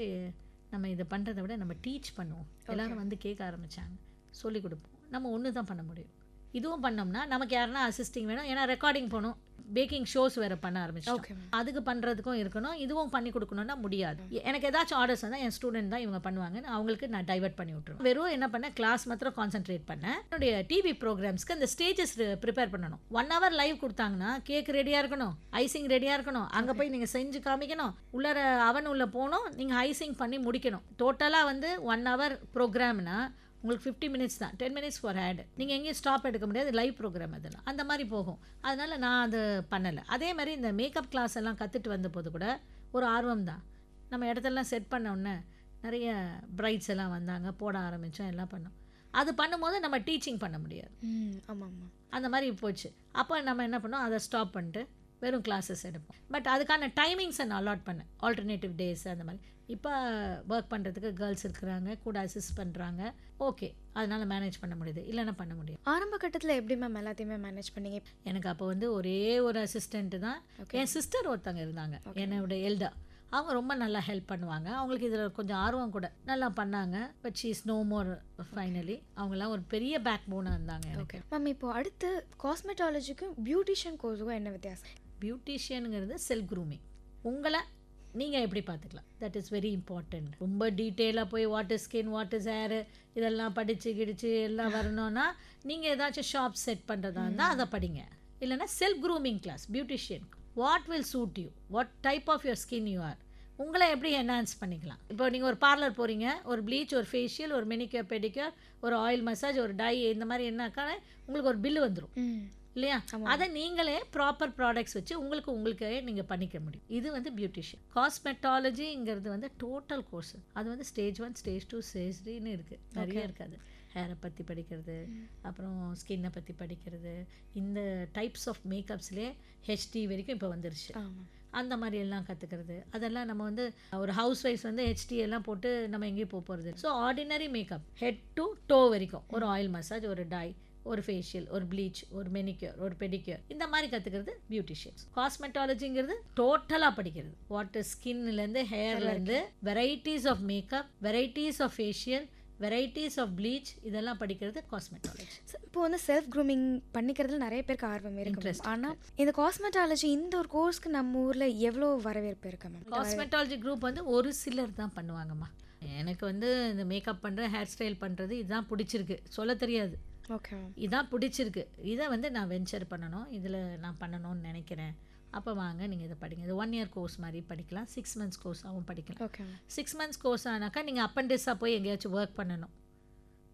நம்ம இதை பண்ணுறதை விட நம்ம டீச் பண்ணுவோம். எல்லோரும் வந்து கேட்க ஆரம்பித்தாங்க, சொல்லிக் கொடுப்போம். நம்ம ஒன்று தான் பண்ண முடியும். இதுவும் பண்ணோம்னா நமக்கு யாருன்னா அசிஸ்டிங் வேணும், ஏன்னா ரெக்கார்டிங் போகணும். பேக்கிங் ஷோஸ் வேறு பண்ண ஆரம்பிச்சோம். அதுக்கு பண்ணுறதுக்கும் இருக்கணும், இதுவும் பண்ணி கொடுக்கணும்னா முடியாது. எனக்கு ஏதாச்சும் ஆர்டர்ஸ் வந்தால் என் ஸ்டூடெண்ட் தான் இவங்க பண்ணுவாங்க, அவங்களுக்கு நான் டைவர்ட் பண்ணி விட்டுருவேன். வெறும் என்ன பண்ணேன், கிளாஸ் மாத்திரம் கான்சென்ட்ரேட் பண்ணேன். என்னுடைய டிவி ப்ரோக்ராம்ஸ்க்கு அந்த ஸ்டேஜஸ் ப்ரிப்பேர் பண்ணணும். 1 hour லைவ் கொடுத்தாங்கன்னா கேக் ரெடியாக இருக்கணும், ஐசிங் ரெடியாக இருக்கணும், அங்கே போய் நீங்கள் செஞ்சு காமிக்கணும், உள்ளார அவன் உள்ள போகணும், நீங்கள் ஐசிங் பண்ணி முடிக்கணும். டோட்டலாக வந்து 1 hour ப்ரோக்ராம்னா உங்களுக்கு 50 minutes தான், 10 minutes ஃபார் ஆட். நீங்கள் எங்கேயும் ஸ்டாப் எடுக்க முடியாது, லைவ் ப்ரோக்ராம் அதெல்லாம் அந்த மாதிரி போகும். அதனால் நான் அது பண்ணலை. அதே மாதிரி இந்த மேக்கப் கிளாஸ் எல்லாம் கற்றுட்டு வந்த போது கூட ஒரு ஆர்வம் தான். நம்ம இடத்தெல்லாம் செட் பண்ண உடனே நிறைய பிரைட்ஸ் எல்லாம் வந்தாங்க, போட ஆரம்பித்தோம், எல்லாம் பண்ணோம். அது பண்ணும்போது நம்ம டீச்சிங் பண்ண முடியாது. ஆமாம், அந்த மாதிரி போச்சு. அப்போ நம்ம என்ன பண்ணோம், அதை ஸ்டாப் பண்ணிட்டு வெறும் கிளாஸஸ் எடுப்போம். பட் அதுக்கான டைமிங்ஸை நான் அலாட் பண்ணேன், ஆல்டர்னேட்டிவ் டேஸ் அந்த மாதிரி. இப்போ ஒர்க் பண்ணுறதுக்கு கேர்ள்ஸ் இருக்கிறாங்க, கூட அசிஸ்ட் பண்ணுறாங்க. ஓகே, அதனால் மேனேஜ் பண்ண முடியுது, இல்லைன்னா பண்ண முடியும். ஆரம்ப கட்டத்தில் எப்படி மேம் எல்லாத்தையுமே மேனேஜ் பண்ணீங்க? எனக்கு அப்போ வந்து ஒரே ஒரு அசிஸ்டண்ட்டு தான். என் சிஸ்டர் ஒருத்தங்க இருந்தாங்க, என்னோட எல்டா. அவங்க ரொம்ப நல்லா ஹெல்ப் பண்ணுவாங்க. அவங்களுக்கு இதில் கொஞ்சம் ஆர்வம் கூட, நல்லா பண்ணாங்க. But she is no more finally. அவங்களாம் ஒரு பெரிய பேக் போனாக இருந்தாங்க. ஓகே மேம், இப்போ அடுத்து காஸ்மெட்டாலஜிக்கும் பியூட்டிஷியன் கோர்ஸுக்கும் என்ன வித்தியாசம்? பியூட்டிஷியனுங்கிறது செல்ஃப் க்ரூமிங். உங்களை நீங்கள் எப்படி பார்த்துக்கலாம், தட் இஸ் வெரி இம்பார்ட்டண்ட். ரொம்ப டீட்டெயிலாக போய் what is skin, what is hair இதெல்லாம் படித்து கிடிச்சு எல்லாம் வரணும்னா நீங்கள் ஏதாச்சும் ஷாப் செட் பண்ணுறதா இருந்தால் அதை படிங்க. இல்லைன்னா self grooming class beautician. What will suit you, what type of your skin you are, உங்களை எப்படி என்ஹான்ஸ் பண்ணிக்கலாம். இப்போ நீங்கள் ஒரு பார்லர் போகிறீங்க, ஒரு ப்ளீச், ஒரு ஃபேஷியல், ஒரு மெனிக்யூர் பெடிக்யூர், ஒரு ஆயில் மசாஜ், ஒரு டை, இந்த மாதிரி என்னக்கா உங்களுக்கு ஒரு பில்லு வந்துடும் இல்லையா? அதை நீங்களே ப்ராப்பர் ப்ராடக்ட்ஸ் வச்சு உங்களுக்கே நீங்கள் பண்ணிக்க முடியும். இது வந்து பியூட்டிஷியன். காஸ்மெட்டாலஜிங்கிறது வந்து டோட்டல் கோர்ஸ். அது வந்து ஸ்டேஜ் 1, ஸ்டேஜ் 2, ஸ்டேஜ் 3ன்னு இருக்குது, நிறைய இருக்காது. ஹேரை பற்றி படிக்கிறது, அப்புறம் ஸ்கின்னை பற்றி படிக்கிறது, இந்த டைப்ஸ் ஆஃப் மேக்கப்ஸ்லேயே ஹெச்டி வரைக்கும் இப்போ வந்துருச்சு. அந்த மாதிரி எல்லாம் கற்றுக்கிறது, அதெல்லாம் நம்ம வந்து ஒரு ஹவுஸ் ஒய்ஃப் வந்து ஹெச்டி எல்லாம் போட்டு நம்ம எங்கேயும் போகிறது. So ordinary makeup head to toe வரைக்கும், ஒரு ஆயில் மசாஜ், ஒரு டை, ஒரு ஃபேஷியல், ஒரு ப்ளீச், ஒரு மெனிக்யூர், ஒரு பெடிக்யூர், இந்த மாதிரி கற்றுக்கிறது பியூட்டிஷியன்ஸ். காஸ்மெட்டாலஜிங்கிறது டோட்டலாக படிக்கிறது. வாட் ஸ்கின்லேருந்து ஹேர்லேருந்து varieties of makeup, varieties of facial, varieties of bleach, இதெல்லாம் படிக்கிறது காஸ்மெட்டாலஜி. இப்போ வந்து செல்ஃப் க்ரூமிங் பண்ணிக்கிறதுல நிறைய பேருக்கு ஆர்வம் இருக்கு. ஆனால் இந்த காஸ்மெட்டாலஜி இந்த ஒரு கோர்ஸ்க்கு நம்ம ஊரில் எவ்வளோ வரவேற்பு இருக்கு மேம்? காஸ்மெட்டாலஜி குரூப் வந்து ஒரு சிலர் தான் பண்ணுவாங்கம்மா. எனக்கு வந்து இந்த மேக்கப் பண்ணுற, ஹேர் ஸ்டைல் பண்ணுறது இதுதான் பிடிச்சிருக்கு, சொல்ல தெரியாது. ஓகே, இதான் பிடிச்சிருக்கு, இதை வந்து நான் வெஞ்சர் பண்ணணும், இதில் நான் பண்ணணும்னு நினைக்கிறேன். அப்போ வாங்க நீங்கள் இதை படிங்க. இது 1 year கோர்ஸ் மாதிரி படிக்கலாம், 6 months கோர்ஸாகவும் படிக்கலாம். ஓகே, 6 months கோர்ஸ் ஆனாக்கா நீங்கள் அப்பண்டிஸாக போய் எங்கேயாச்சும் ஒர்க் பண்ணணும்,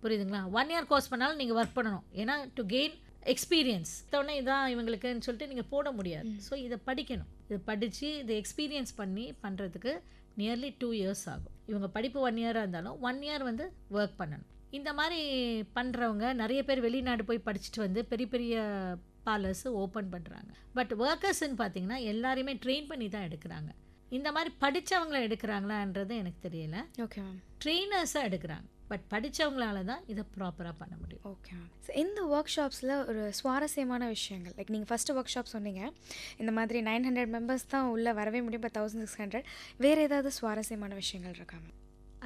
புரியுதுங்களா? 1 year கோர்ஸ் பண்ணாலும் நீங்கள் ஒர்க் பண்ணணும், ஏன்னா டு கெயின் எக்ஸ்பீரியன்ஸ். உடனே இதான் இவங்களுக்குன்னு சொல்லிட்டு நீங்கள் போட முடியாது. ஸோ இதை படிக்கணும். இதை படித்து இதை எக்ஸ்பீரியன்ஸ் பண்ணி பண்ணுறதுக்கு நியர்லி 2 years ஆகும். இவங்க படிப்பு 1 year இருந்தாலும் 1 year வந்து ஒர்க் பண்ணணும். இந்த மாதிரி பண்ணுறவங்க நிறைய பேர் வெளிநாடு போய் படிச்சுட்டு வந்து பெரிய பெரிய பார்லர்ஸ் ஓப்பன் பண்ணுறாங்க. பட் ஒர்க்கர்ஸ்ன்னு பார்த்தீங்கன்னா எல்லாரையுமே ட்ரெயின் பண்ணி தான் எடுக்கிறாங்க. இந்த மாதிரி படித்தவங்களை எடுக்கிறாங்களான்றது எனக்கு தெரியல. ஓகே மேம், ட்ரெயினர்ஸாக எடுக்கிறாங்க. பட் படித்தவங்களால தான் இதை ப்ராப்பராக பண்ண முடியும். Okay ma'am. ஸோ இந்த ஒர்க் ஷாப்ஸில் ஒரு சுவாரஸ்யமான விஷயங்கள், லைக் நீங்கள் ஃபஸ்ட்டு ஒர்க் ஷாப் சொன்னீங்க, இந்த மாதிரி 900 members தான் உள்ளே வரவே முடியும், இப்போ 1600. வேறு ஏதாவது சுவாரஸ்யமான விஷயங்கள் இருக்கா மேம்?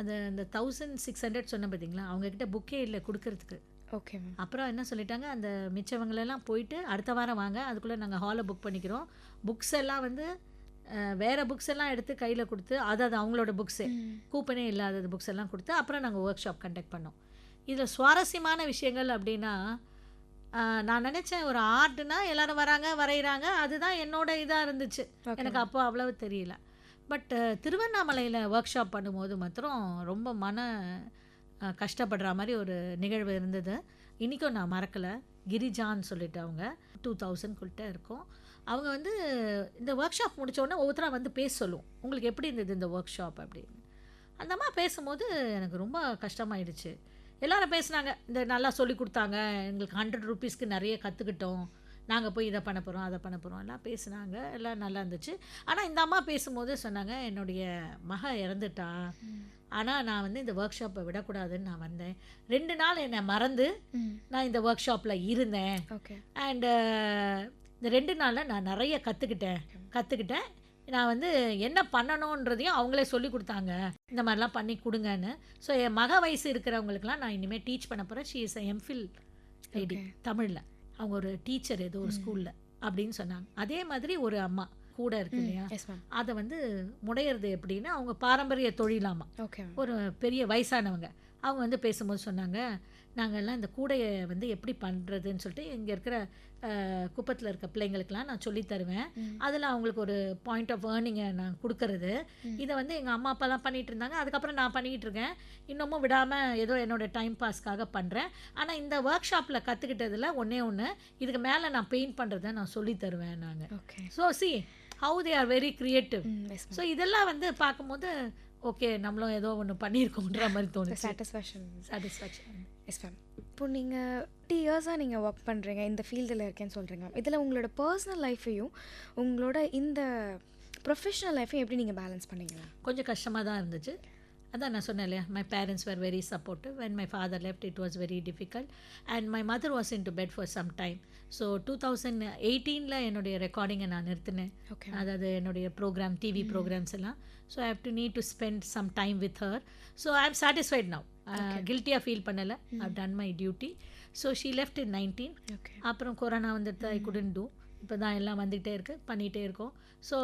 அது அந்த 1600 சொன்ன பார்த்தீங்களா, அவங்கக்கிட்ட புக்கே இல்லை கொடுக்கறதுக்கு. Okay ma'am. அப்புறம் என்ன சொல்லிட்டாங்க, அந்த மிச்சவங்களெல்லாம் போயிட்டு அடுத்த வாரம் வாங்க, அதுக்குள்ளே நாங்கள் ஹாலை புக் பண்ணிக்கிறோம். புக்ஸ் எல்லாம் வந்து வேறு புக்ஸ் எல்லாம் எடுத்து கையில் கொடுத்து, அதாவது அவங்களோட புக்ஸே, கூப்பனே இல்லாத புக்ஸ் எல்லாம் கொடுத்து அப்புறம் நாங்கள் ஒர்க் ஷாப் கண்டக்ட் பண்ணோம். இதில் சுவாரஸ்யமான விஷயங்கள் அப்படின்னா, நான் நினச்சேன் ஒரு ஆர்ட்னா எல்லோரும் வராங்க, வரைகிறாங்க, அதுதான் என்னோட இதாக இருந்துச்சு. எனக்கு அப்போ அவ்வளவு தெரியல. பட் திருவண்ணாமலையில் ஒர்க் ஷாப் பண்ணும்போது மாத்திரம் ரொம்ப கஷ்டப்படுற மாதிரி ஒரு நிகழ்வு இருந்தது. இன்றைக்கும் நான் மறக்கலை. கிரிஜான்னு சொல்லிட்டு அவங்க 2000 இருக்கும். அவங்க வந்து இந்த ஒர்க் ஷாப் முடித்தோடனே ஒவ்வொருத்தராக வந்து பேச சொல்லுவோம், உங்களுக்கு எப்படி இருந்தது இந்த ஒர்க் ஷாப் அப்படின்னு. அந்த மாதிரி பேசும்போது எனக்கு ரொம்ப கஷ்டமாயிடுச்சு. எல்லோரும் பேசுனாங்க, இந்த நல்லா சொல்லி கொடுத்தாங்க, எங்களுக்கு 100 rupeesக்கு நிறைய கற்றுக்கிட்டோம், நாங்கள் போய் இதை பண்ண போகிறோம், அதை பண்ண போகிறோம், எல்லாம் பேசுனாங்க, எல்லாம் நல்லா இருந்துச்சு. ஆனால் இந்த அம்மா பேசும்போது சொன்னாங்க, என்னுடைய மக இறந்துட்டா, ஆனால் நான் வந்து இந்த ஒர்க் ஷாப்பை விடக்கூடாதுன்னு நான் வந்தேன். 2 நாள் என்னை மறந்து நான் இந்த ஒர்க் ஷாப்பில் இருந்தேன். ஓகே. அண்டு இந்த 2 நாளில் நான் நிறைய கற்றுக்கிட்டேன். நான் வந்து என்ன பண்ணணுன்றதையும் அவங்களே சொல்லி கொடுத்தாங்க, இந்த மாதிரிலாம் பண்ணி கொடுங்கன்னு. ஸோ என் மக வயசு இருக்கிறவங்களுக்குலாம் நான் இனிமேல் டீச் பண்ண போகிறேன். ஷீ இஸ் எம்ஃபில் லேடி தமிழில். அவங்க ஒரு டீச்சர் ஏதோ ஒரு ஸ்கூலில், அப்படின்னு சொன்னாங்க. அதே மாதிரி ஒரு அம்மா கூட இருக்கு இல்லையா, எஸ் மேம். அதை வந்து முடையிறது எப்படின்னா அவங்க பாரம்பரிய தொழிலாமா. Okay ma'am. ஒரு பெரிய வயசானவங்க அவங்க வந்து பேசும்போது சொன்னாங்க, நாங்கள்லாம் இந்த கூடையை வந்து எப்படி பண்ணுறதுன்னு சொல்லிட்டு இங்கே இருக்கிற குப்பத்தில் இருக்க பிள்ளைங்களுக்கெல்லாம் நான் சொல்லித் தருவேன். அதில் அவங்களுக்கு ஒரு பாயிண்ட் ஆஃப் ஏர்னிங்கை நான் கொடுக்கறது. இதை வந்து எங்கள் அம்மா அப்பாலாம் பண்ணிகிட்டு இருந்தாங்க. அதுக்கப்புறம் நான் பண்ணிகிட்டு இருக்கேன். இன்னமும் விடாமல் ஏதோ என்னோட டைம் பாஸ்க்காக பண்ணுறேன். ஆனால் இந்த ஒர்க் ஷாப்பில் கற்றுக்கிட்டதில் ஒன்று இதுக்கு மேலே நான் பெயிண்ட் பண்ணுறதை நான் சொல்லித் தருவேன் நாங்கள். Okay. So see how they are very creative. Yes so இதெல்லாம் வந்து பார்க்கும்போது ஓகே நம்மளும் ஏதோ ஒன்று பண்ணியிருக்கோன்ற மாதிரி தோணுச்சு. சாட்டிஸ்ஃபேக்ஷன். Yes ma'am. இப்போ நீங்கள் 2 இயர்ஸாக நீங்கள் ஒர்க் பண்ணுறீங்க, இந்த ஃபீல்டில் இருக்கேன்னு சொல்கிறீங்க மேம். இதில் உங்களோட பர்சனல் லைஃப்பையும் உங்களோட இந்த ப்ரொஃபஷனல் லைஃப்பையும் எப்படி நீங்கள் பேலன்ஸ் பண்ணீங்களா? கொஞ்சம் கஷ்டமாக தான் இருந்துச்சு. அதான் நான் சொன்னேன் இல்லையா, my parents were very supportive. when my father left it was very difficult and my mother was into bed for some time. So 2018 என்னுடைய ரெக்கார்டிங்கை நான் நிறுத்தினேன். ஓகே. அதாவது என்னுடைய ப்ரோக்ராம் டிவி ப்ரோக்ராம்ஸ் எல்லாம். So I have to need to spend some time with her. So I am satisfied now. கில்ட்டியாக feel பண்ணலை. I've done my duty. So she left in 19. Okay. அப்புறம் கொரோனா வந்துட்டு I couldn't two. இப்போ தான் எல்லாம் வந்துகிட்டே இருக்குது, பண்ணிகிட்டே இருக்கோம். ஸோ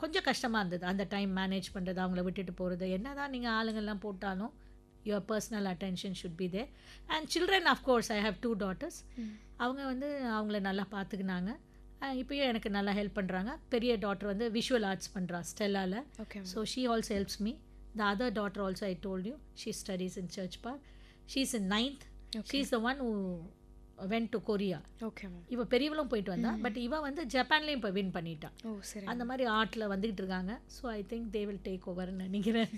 கொஞ்சம் கஷ்டமாக இருந்தது அந்த டைம் மேனேஜ் பண்ணுறது, அவங்கள விட்டுட்டு போகிறது. என்ன தான் நீங்கள் ஆளுங்கள்லாம் போட்டாலும் your personal attention should be there. And children of course I have 2 daughters. அவங்க வந்து அவங்கள நல்லா பார்த்துக்கினாங்க. இப்போயும் எனக்கு நல்லா ஹெல்ப் பண்ணுறாங்க. பெரிய டாட்டர் வந்து விஷுவல் ஆர்ட்ஸ் பண்ணுறா ஸ்டெல்லாவில். Okay. So she also helps me. The other daughter also I told you she studies in Church Park. She is in 9th. She is the one who went to Korea. Okay ma'am. இவ பெரியவளும் போயிட்டு வந்தா. But இவ வந்து ஜப்பான்லேயும் இப்போ win பண்ணிட்டா. ஓ சரி. அந்த மாதிரி ஆர்ட்டில் வந்துக்கிட்டு இருக்காங்க. So I think they will take ஓவர்னு நினைக்கிறேன்.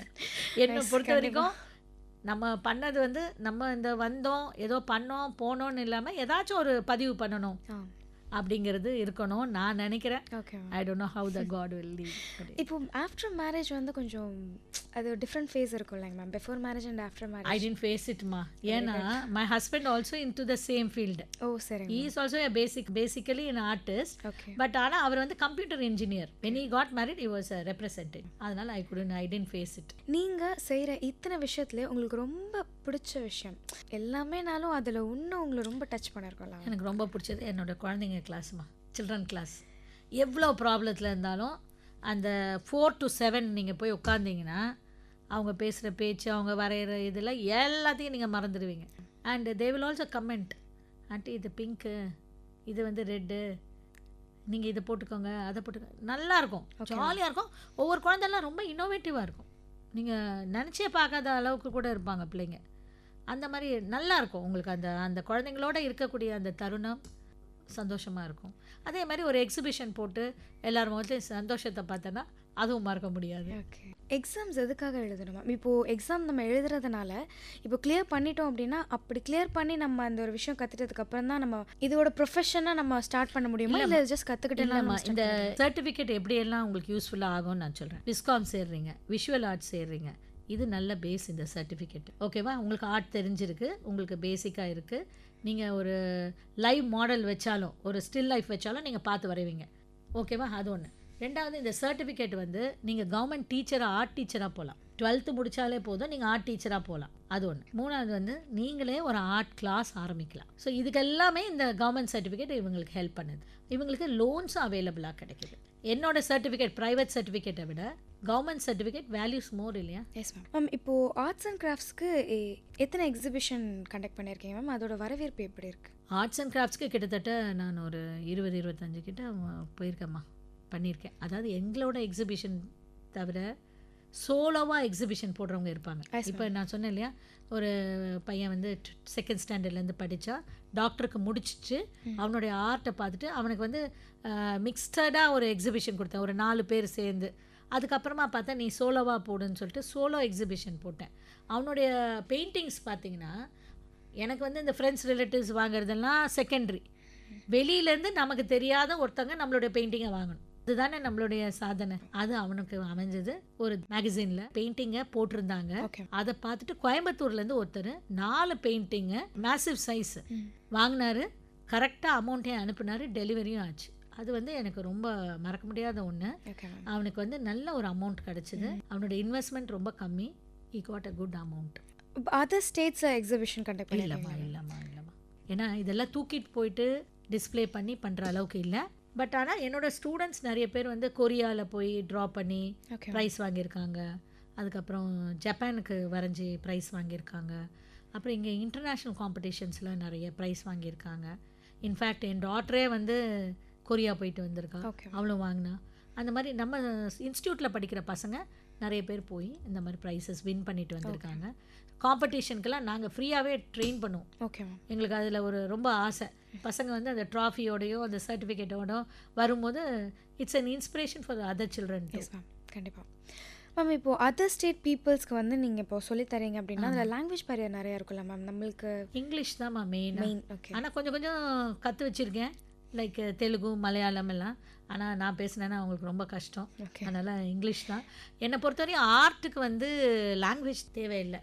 என்னை பொறுத்த வரைக்கும் நம்ம பண்ணது வந்து நம்ம இந்த வந்தோம் ஏதோ பண்ணோம் போனோன்னு இல்லாமல் ஏதாச்சும் ஒரு பதிவு பண்ணணும் அப்படிங்கிறது இருக்கணும் நான் நினைக்கிறேன். Okay. I don't know how the god will lead. இப்போ ஆஃப்டர் மேரேஜ் வந்து கொஞ்சம் அது டிஃப்ரெண்ட் ஃபேஸ் இருக்கும் இல்லைங்க ma'am, before marriage and after marriage. I didn't face இட்மா. ஏன்னா my husband also into the same field. Oh சரி. He is also basically an artist. Okay. But ஆனால் அவர் வந்து computer engineer. when he got married he was a represented. அதனால I didn't face it. நீங்கள் செய்கிற இத்தனை விஷயத்துல உங்களுக்கு ரொம்ப பிடிச்ச விஷயம் எல்லாமேனாலும் அதில் இன்னும் உங்களை ரொம்ப டச் பண்ணியிருக்கோம்ல? எனக்கு ரொம்ப பிடிச்சது என்னோட குழந்தைங்க கிளாஸ்மா, சில்ட்ரன் கிளாஸ். எவ்வளோ ப்ராப்ளத்தில் இருந்தாலும் அந்த 4 to 7 நீங்கள் போய் உட்காந்திங்கன்னா அவங்க பேசுகிற பேச்சு, அவங்க வரைகிற இதெல்லாம் எல்லாத்தையும் நீங்கள் மறந்துடுவீங்க. And they will also comment, aunty இது பிங்க்கு, இது வந்து ரெட்டு, நீங்கள் இதை போட்டுக்கோங்க அதை போட்டுக்கோங்க. நல்லாயிருக்கும், ஜாலியாக இருக்கும். ஒவ்வொரு குழந்தைலாம் ரொம்ப இன்னோவேட்டிவாக இருக்கும். நீங்கள் நினச்சே பார்க்காத அளவுக்கு கூட இருப்பாங்க பிள்ளைங்க. அந்த மாதிரி நல்லாயிருக்கும் உங்களுக்கு அந்த அந்த குழந்தைங்களோட இருக்கக்கூடிய அந்த தருணம் சந்தோஷமாக இருக்கும். அதே மாதிரி ஒரு எக்ஸிபிஷன் போட்டு எல்லோரும் வந்து சந்தோஷத்தை பார்த்தோன்னா அதுவும் மறக்க முடியாது. ஓகே. எக்ஸாம்ஸ் எதுக்காக எழுதணும் மேம்? இப்போது எக்ஸாம் நம்ம எழுதுறதுனால இப்போ கிளியர் பண்ணிட்டோம் அப்படின்னா அப்படி கிளியர் பண்ணி நம்ம அந்த ஒரு விஷயம் கற்றுட்டதுக்கப்புறம் தான் நம்ம இதோட ப்ரொஃபஷனாக நம்ம ஸ்டார்ட் பண்ண முடியுமா, இல்லை ஜஸ்ட் கற்றுக்கிட்டேன்? இந்த சர்டிஃபிகேட் எப்படியெல்லாம் உங்களுக்கு யூஸ்ஃபுல்லாக ஆகும்னு நான் சொல்கிறேன். விஸ்காம் சேர்றீங்க, விஷுவல் ஆர்ட்ஸ் சேர்றீங்க, இது நல்ல பேஸ் இந்த சர்டிஃபிகேட். ஓகேவா? உங்களுக்கு ஆர்ட் தெரிஞ்சிருக்கு, உங்களுக்கு பேசிக்காக இருக்குது. நீங்கள் ஒரு லைவ் மாடல் வச்சாலும் ஒரு ஸ்டில் லைஃப் வச்சாலும் நீங்கள் பார்த்து வரைவீங்க. ஓகேவா? அது ஒன்று. ரெண்டாவது, இந்த சர்டிஃபிகேட் வந்து நீங்கள் கவர்மெண்ட் டீச்சராக ஆர்ட் டீச்சராக போகலாம். 12th முடித்தாலே போதும், நீங்கள் ஆர்ட் டீச்சராக போகலாம். அது ஒன்று. மூணாவது வந்து நீங்களே ஒரு ஆர்ட் கிளாஸ் ஆரம்பிக்கலாம். ஸோ இதுக்கு எல்லாமே இந்த கவர்மெண்ட் சர்டிஃபிகேட் இவங்களுக்கு ஹெல்ப் பண்ணுது. இவங்களுக்கு லோன்ஸும் அவைலபிளாக கிடைக்கிது. என்னோட சர்டிஃபிகேட் ப்ரைவேட் சர்டிஃபிகேட்டை விட கவர்மெண்ட் சர்டிஃபிகேட் வேல்யூஸ் மோர் இல்லையா? Yes ma'am. மேம் இப்போது ஆர்ட்ஸ் அண்ட் கிராஃப்ட்ஸ்க்கு எத்தனை எக்ஸிபிஷன் கண்டக்ட் பண்ணியிருக்கீங்க மேம்? அதோட வரவேற்பு எப்படி இருக்குது? ஆர்ட்ஸ் அண்ட் கிராஃப்ட்ஸ்க்கு கிட்டத்தட்ட நான் ஒரு 20-25 கிட்ட போயிருக்கேம்மா, பண்ணியிருக்கேன். அதாவது எங்களோட எக்ஸிபிஷன் தவிர சோலோவாக எக்ஸிபிஷன் போடுறவங்க இருப்பாங்க. இப்போ நான் சொன்னேன் இல்லையா, ஒரு பையன் வந்து 2nd ஸ்டாண்டர்ட்லேருந்து படித்தா டாக்டருக்கு முடிச்சிச்சு, அவனுடைய ஆர்ட்டை பார்த்துட்டு அவனுக்கு வந்து மிக்ஸ்டடாக ஒரு எக்ஸிபிஷன் கொடுத்தேன், ஒரு 4 பேர் சேர்ந்து. அதுக்கப்புறமா பார்த்தா நீ சோலோவாக போடுன்னு சொல்லிட்டு சோலோ எக்ஸிபிஷன் போட்டேன். அவனுடைய பெயிண்டிங்ஸ் பார்த்திங்கன்னா எனக்கு வந்து இந்த ஃப்ரெண்ட்ஸ் ரிலேட்டிவ்ஸ் வாங்குறதெல்லாம் செகண்டரி. வெளியிலேருந்து நமக்கு தெரியாத ஒருத்தங்க நம்மளுடைய பெயிண்டிங்கை வாங்கணும், அதுதானே நம்மளுடைய சாதனை. அது அவனுக்கு அமைஞ்சது. ஒரு மேகசினில் பெயிண்டிங்கை போட்டிருந்தாங்க, அதை பார்த்துட்டு கோயம்புத்தூர்லேருந்து ஒருத்தர் 4 பெயிண்டிங்கை மேசிவ் சைஸ் வாங்கினாரு, கரெக்டாக அமௌண்ட்டையும் அனுப்புனாரு, டெலிவரியும் ஆச்சு. அது வந்து எனக்கு ரொம்ப மறக்க முடியாத ஒன்று. அவனுக்கு வந்து நல்ல ஒரு அமௌண்ட் கிடச்சிது. அவனுடைய இன்வெஸ்ட்மெண்ட் ரொம்ப கம்மி. he got a good amount. Other states exhibition conduct இல்லைம்மா. ஏன்னா இதெல்லாம் தூக்கிட்டு போயிட்டு டிஸ்பிளே பண்ணி பண்ணுற அளவுக்கு இல்லை. பட் ஆனால் என்னோட ஸ்டூடெண்ட்ஸ் நிறைய பேர் வந்து கொரியாவில் போய் ட்ரா பண்ணி ஓகே ப்ரைஸ் வாங்கியிருக்காங்க. அதுக்கப்புறம் ஜப்பானுக்கு வரைஞ்சி ப்ரைஸ் வாங்கியிருக்காங்க. அப்புறம் இங்கே இன்டர்நேஷ்னல் காம்படிஷன்ஸில் நிறைய ப்ரைஸ் வாங்கியிருக்காங்க. இன்ஃபேக்ட் என் டாட்டரே வந்து கொரியா போயிட்டு வந்திருக்கா, ஓகே அவளும் வாங்கினா. அந்த மாதிரி நம்ம இன்ஸ்டியூட்டில் படிக்கிற பசங்க நிறைய பேர் போய் இந்த மாதிரி ப்ரைஸஸ் வின் பண்ணிட்டு வந்திருக்காங்க. காம்படிஷனுக்கெல்லாம் நாங்கள் ஃப்ரீயாகவே ட்ரெயின் பண்ணுவோம். ஓகே மேம் எங்களுக்கு அதில் ஒரு ரொம்ப ஆசை. பசங்க வந்து அந்த ட்ராஃபியோடையோ அந்த சர்டிஃபிகேட்டோட வரும்போது it's an inspiration for other children. Yes ma'am கண்டிப்பாக. மேம் இப்போது அதர் ஸ்டேட் பீப்புள்ஸ்க்கு வந்து நீங்கள் இப்போ சொல்லித்தரீங்க அப்படின்னா அதில் லாங்குவேஜ் பேரியர் நிறையா இருக்குல்ல மேம்? நம்மளுக்கு இங்கிலீஷ் தான் மெயின். ஓகே ஆனால் கொஞ்சம் கொஞ்சம் கற்று வச்சுருக்கேன், லைக் தெலுங்கு மலையாளம் எல்லாம். ஆனால் நான் பேசினேன்னா அவங்களுக்கு ரொம்ப கஷ்டம். ஓகே அதனால் இங்கிலீஷ் தான். என்னை பொறுத்தவரையும் ஆர்ட்டுக்கு வந்து லாங்குவேஜ் தேவையில்லை.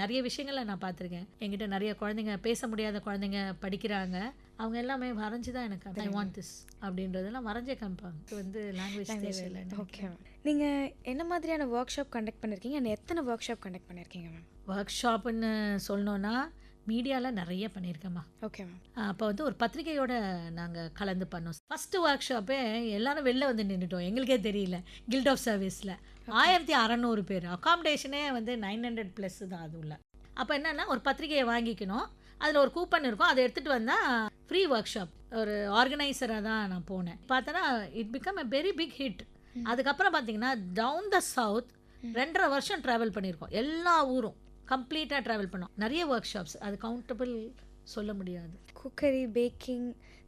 நிறைய விஷயங்களை நான் பார்த்துருக்கேன். என்கிட்ட நிறைய குழந்தைங்க, பேச முடியாத குழந்தைங்க படிக்கிறாங்க. அவங்க எல்லாமே வரைஞ்சி தான் எனக்கு ஐ வாண்ட் திஸ் அப்படின்றதெல்லாம் வரைஞ்சே காமிப்பாங்க. இது வந்து லாங்குவேஜ் தேவையில்லை. Okay ma'am. நீங்கள் என்ன மாதிரியான ஒர்க் ஷாப் கண்டக்ட் பண்ணியிருக்கீங்க அண்ட் எத்தனை ஒர்க் ஷாப் கண்டக்ட் பண்ணியிருக்கீங்க மேம்? ஒர்க் ஷாப்புன்னு சொல்லணுன்னா மீடியாவில் நிறைய பண்ணியிருக்கேம்மா. Okay ma'am. அப்போ வந்து ஒரு பத்திரிகையோட நாங்கள் கலந்து பண்ணோம். ஃபஸ்ட்டு ஒர்க் ஷாப்பே எல்லாரும் வெளில வந்து நின்றுட்டோம், எங்களுக்கே தெரியல. கில்ட் ஆஃப் சர்வீஸில் 1600 பேர், அகாமடேஷனே வந்து 900+ தான் அது உள்ள. அப்போ என்னென்னா ஒரு பத்திரிகையை வாங்கிக்கணும், அதில் ஒரு கூப்பன் இருக்கும், அதை எடுத்துகிட்டு வந்தால் ஃப்ரீ ஒர்க் ஷாப். ஒரு ஆர்கனைசராக தான் நான் போனேன். பார்த்தோன்னா it become a very big hit. அதுக்கப்புறம் பார்த்தீங்கன்னா டவுன் த சவுத் 2.5 வருஷம் ட்ராவல் பண்ணியிருக்கோம். எல்லா ஊரும் கம்ப்ளீட்டாக ட்ராவல் பண்ணோம். நிறைய ஒர்க் ஷாப்ஸ், அது கவுண்டபிள் சொல்ல முடியாது. Cookery, baking,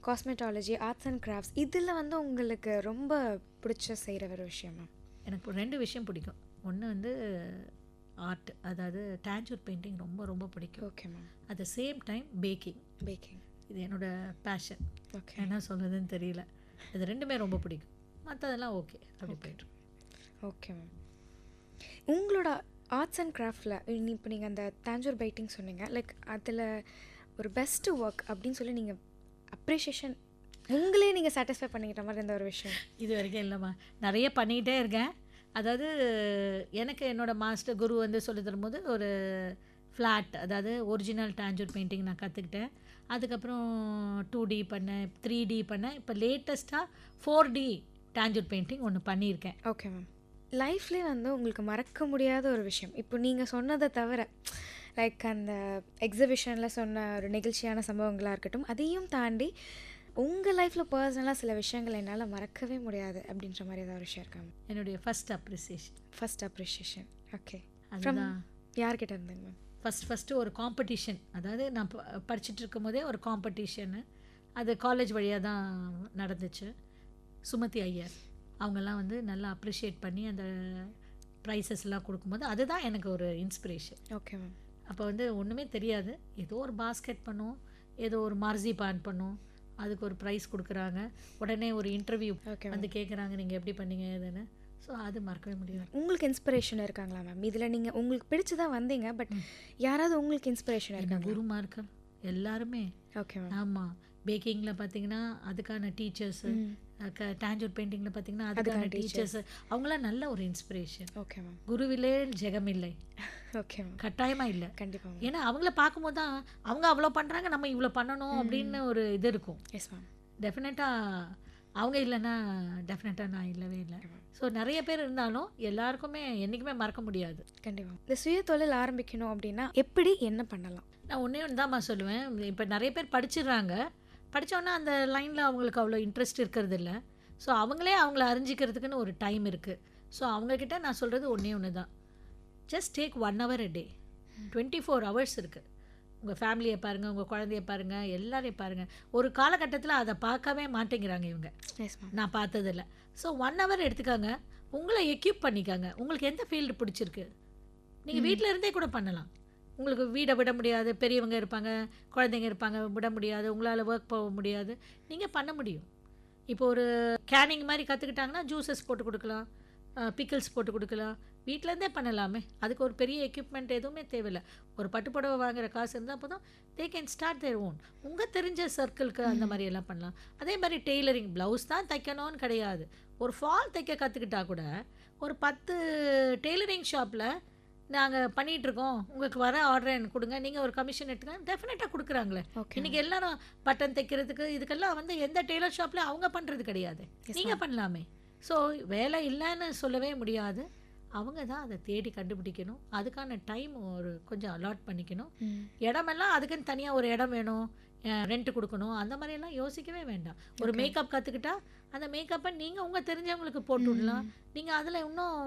cosmetology, arts and crafts, இதில் வந்து உங்களுக்கு ரொம்ப பிடிச்ச செய்கிற ஒரு விஷயமா? எனக்கு 2 விஷயம் பிடிக்கும். ஒன்று வந்து ஆர்ட், அதாவது டேஞ்சூர் பெயிண்டிங் ரொம்ப ரொம்ப பிடிக்கும். Okay ma'am. At the same time baking. இது என்னோட பேஷன். ஓகே என்ன சொல்கிறதுன்னு தெரியல. இது 2மே ரொம்ப பிடிக்கும். மற்றதெல்லாம் ஓகே அப்படி போய்ட்டு. Okay ma'am. உங்களோட ஆர்ட்ஸ் அண்ட் கிராஃப்டில் இப்போ நீங்கள் அந்த தாஞ்சூர் பெயிண்டிங் சொன்னீங்க, லைக் அதில் ஒரு பெஸ்ட்டு ஒர்க் அப்படின்னு சொல்லி நீங்கள் அப்ரிஷியேஷன் உங்களே நீங்கள் சாட்டிஸ்ஃபை பண்ணிக்கிற மாதிரி இருந்த ஒரு விஷயம்? இது வரைக்கும் இல்லைம்மா, நிறைய பண்ணிக்கிட்டே இருக்கேன். அதாவது எனக்கு என்னோடய மாஸ்டர் குரு வந்து சொல்லி தரும்போது ஒரு ஃப்ளாட், அதாவது ஒரிஜினல் டேஞ்சூர் பெயிண்டிங் நான் கற்றுக்கிட்டேன். அதுக்கப்புறம் 2D பண்ணேன், 3D பண்ணேன். இப்போ லேட்டஸ்ட்டாக 4D டேஞ்சூர் பெயிண்டிங் ஒன்று பண்ணியிருக்கேன். Okay ma'am. லைஃப்லேயே வந்து உங்களுக்கு மறக்க முடியாத ஒரு விஷயம், இப்போ நீங்கள் சொன்னதை தவிர, லைக் அந்த எக்ஸிபிஷனில் சொன்ன ஒரு நெகிழ்ச்சியான சம்பவங்களாக இருக்கட்டும், அதையும் தாண்டி உங்கள் லைஃப்பில் பர்சனலாக சில விஷயங்கள் என்னால் மறக்கவே முடியாது அப்படின்ற மாதிரி ஏதாவது விஷயம் இருக்காங்க? என்னுடைய ஃபஸ்ட் அப்ரிசியேஷன். ஓகே. அதுதான். யார்கிட்ட இருந்தேங்க மேம்? ஃபஸ்ட்டு ஒரு காம்படிஷன், அதாவது நான் படிச்சுட்டு இருக்கும் போதே ஒரு காம்படிஷனு, அது காலேஜ் வழியாக தான் நடந்துச்சு. சுமதி ஐயர் அவங்கெல்லாம் வந்து நல்லா அப்ரிஷியேட் பண்ணி அந்த ப்ரைஸஸ்லாம் கொடுக்கும்போது அதுதான் எனக்கு ஒரு இன்ஸ்பிரேஷன். Okay ma'am. அப்போ வந்து ஒன்றுமே தெரியாது, ஏதோ ஒரு பாஸ்கெட் பண்ணும், ஏதோ ஒரு மார்சிபான் பண்ணும், அதுக்கு ஒரு ப்ரைஸ் கொடுக்குறாங்க. உடனே ஒரு இன்டர்வியூ வந்து கேட்குறாங்க நீங்கள் எப்படி பண்ணீங்க இதுன்னு. ஸோ அது மறக்கவே முடியாது. உங்களுக்கு இன்ஸ்பிரேஷன் இருக்காங்களா மேம்? இதில் நீங்கள் உங்களுக்கு பிடிச்சி தான் வந்தீங்க, பட் யாராவது உங்களுக்கு இன்ஸ்பிரேஷன் இருக்காங்க? குருமார்கள் எல்லாருமே. Okay ma'am. ஆமாம். பேக்கிங்கில் பார்த்தீங்கன்னா அதுக்கான டீச்சர்ஸு, டேஞ்சூர் பெயிண்டிங்கில் பார்த்தீங்கன்னா அதுக்கான டீச்சர்ஸு, அவங்களாம் நல்ல ஒரு இன்ஸ்பிரேஷன். Okay ma'am. குருவிலே ஜெகமில்லை. Okay ma'am. கட்டாயமாக இல்லை. கண்டிப்பாக. ஏன்னா அவங்கள பார்க்கும்போது தான் அவங்க அவ்வளோ பண்ணுறாங்க, நம்ம இவ்வளோ பண்ணணும் அப்படின்னு ஒரு இது இருக்கும். Yes ma'am. டெஃபினட்டாக அவங்க இல்லைன்னா டெஃபினட்டாக நான் இல்லவே இல்லை. ஸோ நிறைய பேர் இருந்தாலும் எல்லாருக்குமே என்றைக்குமே மறக்க முடியாது. கண்டிப்பாக. இந்த சுய தொழில் ஆரம்பிக்கணும் அப்படின்னா எப்படி என்ன பண்ணலாம்? நான் ஒன்றே ஒன்று தான்மா சொல்லுவேன். இப்போ நிறைய பேர் படிச்சிடுறாங்க, படித்தோன்னா அந்த லைனில் அவங்களுக்கு அவ்வளோ இன்ட்ரெஸ்ட் இருக்கிறது இல்லை. ஸோ அவங்களே அவங்கள அறிஞ்சிக்கிறதுக்குன்னு ஒரு டைம் இருக்குது. ஸோ அவங்கக்கிட்ட நான் சொல்கிறது ஒன்றே ஒன்று தான், just take 1 hour a day. 24 hours இருக்குது. உங்கள் ஃபேமிலியை பாருங்கள், உங்கள் குழந்தைய பாருங்கள், எல்லாரையும் பாருங்கள். ஒரு காலகட்டத்தில் அதை பார்க்கவே மாட்டேங்கிறாங்க இவங்க, நான் பார்த்ததில்ல. ஸோ 1 hour எடுத்துக்காங்க, உங்களை எக்யூப் பண்ணிக்காங்க. உங்களுக்கு எந்த ஃபீல்டு பிடிச்சிருக்கு, நீங்கள் வீட்டில் இருந்தே கூட பண்ணலாம். உங்களுக்கு வீடை விட முடியாது, பெரியவங்க இருப்பாங்க, குழந்தைங்க இருப்பாங்க, விட முடியாது, உங்களால் ஒர்க் போக முடியாது, நீங்கள் பண்ண முடியும். இப்போ ஒரு கேனிங் மாதிரி கற்றுக்கிட்டாங்கன்னா ஜூஸஸ் போட்டு கொடுக்கலாம், பிக்கிள்ஸ் போட்டு கொடுக்கலாம், வீட்டிலேருந்தே பண்ணலாமே. அதுக்கு ஒரு பெரிய எக்யூப்மெண்ட் எதுவுமே தேவையில்லை. ஒரு பட்டுப்புடவை வாங்குகிற காசு இருந்தால் போதும், they can start their own. உங்கள் தெரிஞ்ச சர்க்கிளுக்கு அந்த மாதிரி எல்லாம் பண்ணலாம். அதே மாதிரி டெய்லரிங், ப்ளவுஸ் தான் தைக்கணும்னு கிடையாது. ஒரு ஃபால் தைக்க கற்றுக்கிட்டா கூட ஒரு 10 டெய்லரிங் ஷாப்பில் நாங்கள் பண்ணிகிட்ருக்கோம், உங்களுக்கு வர ஆர்டரை எனக்கு கொடுங்க, நீங்கள் ஒரு கமிஷன் எடுத்துக்க, டெஃபினட்டாக கொடுக்குறாங்களே. இன்றைக்கி எல்லாரும் பட்டன் தைக்கிறதுக்கு இதுக்கெல்லாம் வந்து எந்த டெய்லர் ஷாப்பில் அவங்க பண்ணுறது கிடையாது, நீங்கள் பண்ணலாமே. ஸோ வேலை இல்லைன்னு சொல்லவே முடியாது. அவங்க தான் அதை தேடி கண்டுபிடிக்கணும். அதுக்கான டைம் ஒரு கொஞ்சம் அலாட் பண்ணிக்கணும். இடமெல்லாம் அதுக்குன்னு தனியாக ஒரு இடம் வேணும், ரெண்ட் கொடுக்கணும், அந்த மாதிரியெல்லாம் யோசிக்கவே வேண்டாம். ஒரு மேக்கப் கற்றுக்கிட்டா அந்த மேக்கப்பை நீங்கள் உங்கள் தெரிஞ்சவங்களுக்கு போட்டு விடலாம். நீங்கள் அதில் இன்னும்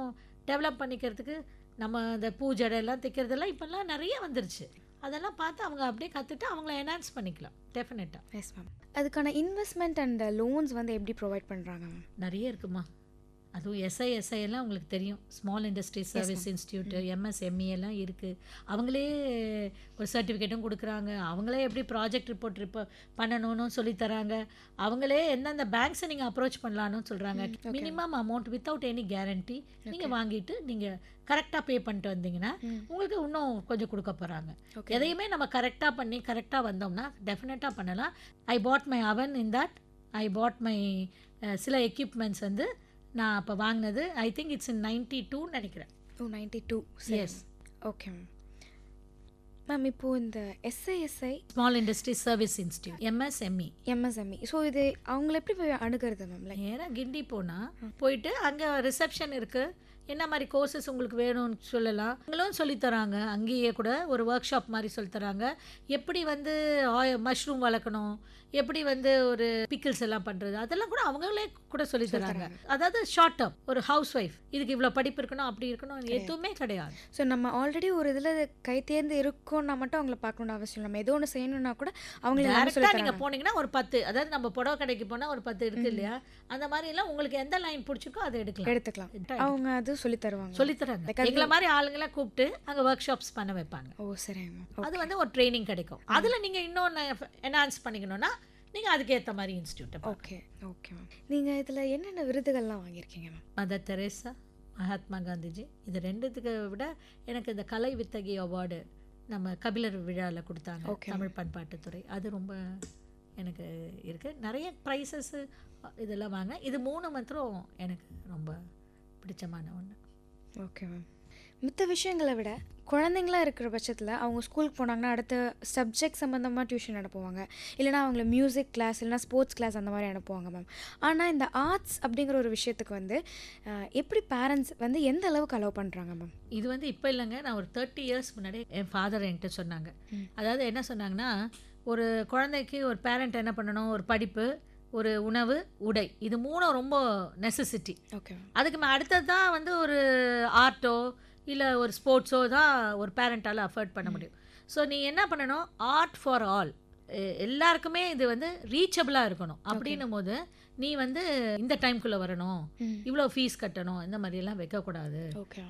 டெவலப் பண்ணிக்கிறதுக்கு நம்ம இந்த பூஜடையெல்லாம் தைக்கிறதெல்லாம் இப்போல்லாம் நிறைய வந்துருச்சு. அதெல்லாம் பார்த்து அவங்க அப்படியே கற்றுட்டு அவங்கள என்ஹான்ஸ் பண்ணிக்கலாம் டெஃபினட்டாக. Yes ma'am. அதுக்கான இன்வெஸ்ட்மெண்ட் அண்ட் லோன்ஸ் வந்து எப்படி ப்ரொவைட் பண்ணுறாங்க மேம்? நிறைய இருக்குமா. அதுவும் எஸ்ஐ எல்லாம் உங்களுக்கு தெரியும், small industries service institute, MSME எல்லாம் இருக்குது. அவங்களே ஒரு சர்டிஃபிகேட்டும் கொடுக்குறாங்க. அவங்களே எப்படி ப்ராஜெக்ட் ரிப்போர்ட் பண்ணணும்னு சொல்லித்தராங்க. அவங்களே எந்தெந்த பேங்க்ஸை நீங்கள் அப்ரோச் பண்ணலான்னு சொல்கிறாங்க. Minimum amount without any guarantee நீங்கள் வாங்கிட்டு நீங்கள் கரெக்டாக பே பண்ணிட்டு வந்தீங்கன்னா உங்களுக்கு இன்னும் கொஞ்சம் கொடுக்க போகிறாங்க. எதையுமே நம்ம கரெக்டாக பண்ணி கரெக்டாக வந்தோம்னா டெஃபினட்டாக பண்ணலாம். ஐ put my oven in that. I put my சில எக்யூப்மெண்ட்ஸ் வந்து நான் அப்போ வாங்கினது ஐ திங்க் இட்ஸ் இன் 92 நினைக்கிறேன். 92. எஸ். Okay ma'am. மேம் இப்போது இந்த SISI small industry service institute, MSME. So இது அவங்கள எப்படி போய் அணுகிறது மேம்? நேராக கிண்டி போனால் போயிட்டு அங்கே ரிசப்ஷன் இருக்குது, என்ன மாதிரி கோர்சஸ் உங்களுக்கு வேணும்னு சொல்லலாம். அவங்களும் சொல்லித்தராங்க. அங்கேயே கூட ஒரு ஒர்க் ஷாப் மாதிரி சொல்லித்தராங்க. எப்படி வந்து மஷ்ரூம் வளர்க்கணும், எப்படி வந்து ஒரு பிக்கிள்ஸ் எல்லாம் பண்ணுறது, அதெல்லாம் கூட அவங்களே கூட சொல்லித்தராங்க. அதாவது ஷார்ட் டேர்ம் ஒரு ஹவுஸ் ஒய்ஃப் இதுக்கு இவ்வளோ படிப்பு இருக்கணும் அப்படி இருக்கணும் எதுவுமே கிடையாது. ஸோ நம்ம ஆல்ரெடி ஒரு இதில் கை தேர்ந்து இருக்கோம்னா மட்டும் அவங்கள பார்க்கணும்னு அவசியம். நம்ம ஏதோ ஒன்று செய்யணும்னா கூட அவங்கள நீங்கள் போனீங்கன்னா ஒரு 10, அதாவது நம்ம புடவை கடைக்கு போனால் ஒரு 10 இருக்குது இல்லையா, அந்த மாதிரிலாம் உங்களுக்கு எந்த லைன் பிடிச்சிருக்கோ அதை எடுத்துக்கலாம். அவங்க அது சொல்லித்தருவாங்க. எங்களை மாதிரி ஆளுங்களாம் கூப்பிட்டு அங்கே ஒர்க் ஷாப்ஸ் பண்ண வைப்பாங்க. ஓ சரிங்க. அது வந்து ஒரு ட்ரைனிங் கிடைக்கும். அதில் நீங்கள் இன்னொன்று என்ஹான்ஸ் பண்ணிக்கணும்னா நீங்கள் அதுக்கேற்ற மாதிரி இன்ஸ்டியூட்டை. Okay ma'am. நீங்கள் இதில் என்னென்ன விருதுகள்லாம் வாங்கியிருக்கீங்க ma'am? Mother Teresa, Mahatma Gandhiji, இது ரெண்டுத்துக்கு விட எனக்கு இந்த கலை வித்தகி அவார்டு நம்ம கபிலர் விழாவில் கொடுத்தாங்க, தமிழ் பண்பாட்டுத்துறை. அது ரொம்ப எனக்கு இருக்குது. நிறைய ப்ரைஸஸ்ஸு இதெல்லாம் வாங்க. இது 3 மாத்திரம் எனக்கு ரொம்ப பிடிச்சமான ஒன்று. Okay ma'am. மித்த விஷயங்களை விட குழந்தைங்களாம் இருக்கிற பட்சத்தில் அவங்க ஸ்கூலுக்கு போனாங்கன்னா அடுத்த சப்ஜெக்ட் சம்மந்தமாக டியூஷன் அனுப்புவாங்க, இல்லைனா அவங்கள மியூசிக் கிளாஸ் இல்லைனா ஸ்போர்ட்ஸ் கிளாஸ் அந்த மாதிரி அனுப்புவாங்க மேம். ஆனால் இந்த ஆர்ட்ஸ் அப்படிங்கிற ஒரு விஷயத்துக்கு வந்து எப்படி பேரண்ட்ஸ் வந்து எந்த அளவுக்கு அலோவ் பண்ணுறாங்க மேம்? இது வந்து இப்போ இல்லைங்க, நான் ஒரு 30 இயர்ஸ் முன்னாடி என் ஃபாதர் என்கிட்ட சொன்னாங்க. அதாவது என்ன சொன்னாங்கன்னா, ஒரு குழந்தைக்கு ஒரு பேரண்ட் என்ன பண்ணணும், ஒரு படிப்பு, ஒரு உணவு, உடை, இது 3 ரொம்ப நெசசிட்டி. ஓகே. அதுக்கு அடுத்தது தான் வந்து ஒரு ஆர்ட்டோ இல்லை ஒரு ஸ்போர்ட்ஸோ தான் ஒரு பேரண்ட்டால் அஃபோர்ட் பண்ண முடியும். ஸோ நீ என்ன பண்ணணும், ஆர்ட் ஃபார் ஆல், எல்லாருக்குமே இது வந்து ரீச்சபிளாக இருக்கணும். அப்படின்னும் போது நீ வந்து இந்த டைம்குள்ளே வரணும், இவ்வளோ ஃபீஸ் கட்டணும், இந்த மாதிரியெல்லாம் வைக்கக்கூடாது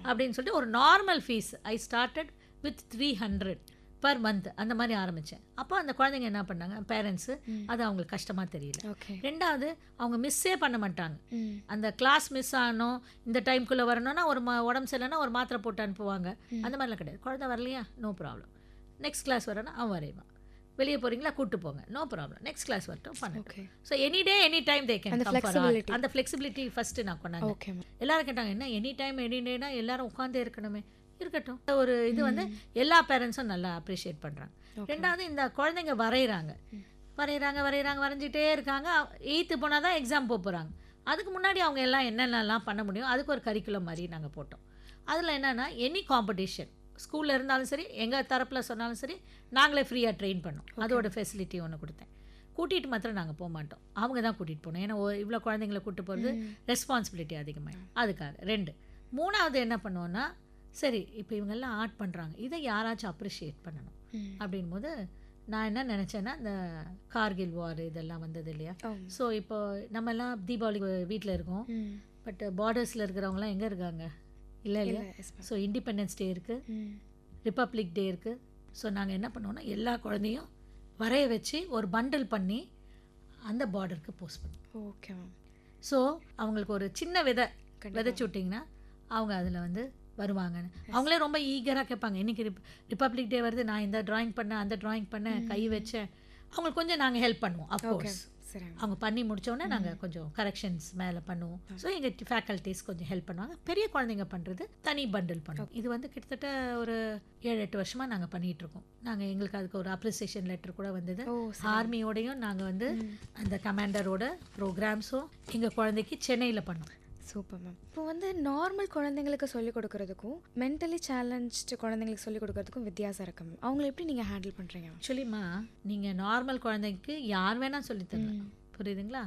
அப்படின்னு சொல்லிட்டு ஒரு normal fees I started with 300 per month அந்த மாதிரி ஆரம்பித்தேன். அப்போ அந்த குழந்தைங்க என்ன பண்ணாங்க, பேரண்ட்ஸு, அது அவங்களுக்கு கஷ்டமாக தெரியல. ரெண்டாவது அவங்க மிஸ்ஸே பண்ண மாட்டாங்க. அந்த கிளாஸ் மிஸ் ஆகணும், இந்த டைம்குள்ளே வரணும்னா ஒரு உடம்பு சரியில்லைன்னா ஒரு மாத்திரை போட்டு அனுப்புவாங்க. அந்த மாதிரிலாம் கிடையாது. குழந்தை வரலையா, நோ ப்ராப்ளம், நெக்ஸ்ட் கிளாஸ் வரேன்னா அவன் வரைவான். வெளியே போகிறீங்களா, கூப்பிட்டு போங்க, நோ ப்ராப்ளம், நெக்ஸ்ட் கிளாஸ் வரட்டும் பண்ணட்டும். So any day any time they can come for art. அந்த ஃப்ளெக்சிபிலிட்டி ஃபஸ்ட்டு நான் கொண்டாங்க. எல்லாரும் கேட்டாங்க, என்ன எனி டைம் எனி டேனா எல்லாரும் உட்காந்தே இருக்கணுமே, இருக்கட்டும். ஒரு இது வந்து எல்லா பேரண்ட்ஸும் நல்லா அப்ரிஷியேட் பண்ணுறாங்க. ரெண்டாவது இந்த குழந்தைங்க வரைகிறாங்க, வரைஞ்சிட்டே இருக்காங்க. 8th போனால் தான் எக்ஸாம் போகிறாங்க. அதுக்கு முன்னாடி அவங்க எல்லாம் என்னென்னலாம் பண்ண முடியும், அதுக்கு ஒரு கரிக்குலம் மாதிரி நாங்கள் போட்டோம். அதில் என்னென்னா எனி காம்படிஷன் ஸ்கூலில் இருந்தாலும் சரி, எங்கள் தரப்பில் சொன்னாலும் சரி, நாங்களே ஃப்ரீயாக ட்ரெயின் பண்ணோம். அதோட ஃபெசிலிட்டி ஒன்று கொடுத்தேன். கூட்டிகிட்டு மாத்திரம் நாங்கள் போக மாட்டோம், அவங்க தான் கூட்டிகிட்டு போகணும். ஏன்னா இவ்வளோ குழந்தைங்களை கூப்பிட்டு போகிறது ரெஸ்பான்சிபிலிட்டி அதிகமாக. அதுக்காக 2. 3வது என்ன பண்ணுவோன்னா, சரி இப்போ இவங்கெல்லாம் ஆர்ட் பண்ணுறாங்க, இதை யாராச்சும் அப்ரிஷியேட் பண்ணணும் அப்படின் போது நான் என்ன நினச்சேன்னா, இந்த கார்கில் வார் இதெல்லாம் வந்தது இல்லையா. ஸோ இப்போ நம்மெல்லாம் தீபாவளி வீட்டில் இருக்கோம், பட் பார்டர்ஸில் இருக்கிறவங்களாம் எங்கே இருக்காங்க, இல்லை இல்லையா. ஸோ இண்டிபெண்டன்ஸ் டே இருக்குது, ரிப்பப்ளிக் டே இருக்குது. ஸோ நாங்கள் என்ன பண்ணுவோன்னா, எல்லா குழந்தையும் வரைய வச்சு ஒரு பண்டில் பண்ணி அந்த பார்டருக்கு போஸ்ட் பண்ணுவோம். ஓகே. ஸோ அவங்களுக்கு ஒரு சின்ன விதைச்சு விட்டிங்கன்னா அவங்க அதில் வந்து வருவாங்கன்னு. அவங்களே ரொம்ப ஈகராக கேட்பாங்க, இன்றைக்கி ரிப்பப்ளிக் டே வருது, நான் இந்த ட்ராயிங் பண்ணேன், அந்த ட்ராயிங் பண்ணேன், கை வச்சேன். அவங்களுக்கு கொஞ்சம் நாங்கள் ஹெல்ப் பண்ணுவோம். அஃப்கோர்ஸ் சரிங்க. அவங்க பண்ணி முடிச்சோடனே நாங்கள் கொஞ்சம் கரெக்ஷன்ஸ் மேலே பண்ணுவோம். ஸோ எங்கள் ஃபேக்கல்ட்டிஸ் கொஞ்சம் ஹெல்ப் பண்ணுவாங்க. பெரிய குழந்தைங்க பண்ணுறது தனி பண்டில் பண்ணுவோம். இது வந்து கிட்டத்தட்ட ஒரு 7-8 வருஷமாக நாங்கள் பண்ணிகிட்ருக்கோம். நாங்கள் எங்களுக்கு அதுக்கு ஒரு அப்ரிசியேஷன் லெட்டர் கூட வந்தது. ஆர்மியோடையும் நாங்கள் வந்து அந்த கமாண்டரோட ப்ரோக்ராம்ஸும் எங்கள் குழந்தைக்கு சென்னையில் பண்ணோம். Super ma'am. இப்போ வந்து நார்மல் குழந்தைங்களுக்கு சொல்லிக் கொடுக்கறதுக்கும் மென்டலி சேலஞ்ச்டு குழந்தைங்களுக்கு சொல்லிக் கொடுக்கறதுக்கும் வித்தியாசம் இருக்கு மேம். அவங்கள எப்படி நீங்கள் ஹேண்டில் பண்ணுறீங்க? ஆக்சுவலிமா நீங்கள் நார்மல் குழந்தைக்கு யார் வேணால் சொல்லித்தரலாம், புரியுதுங்களா?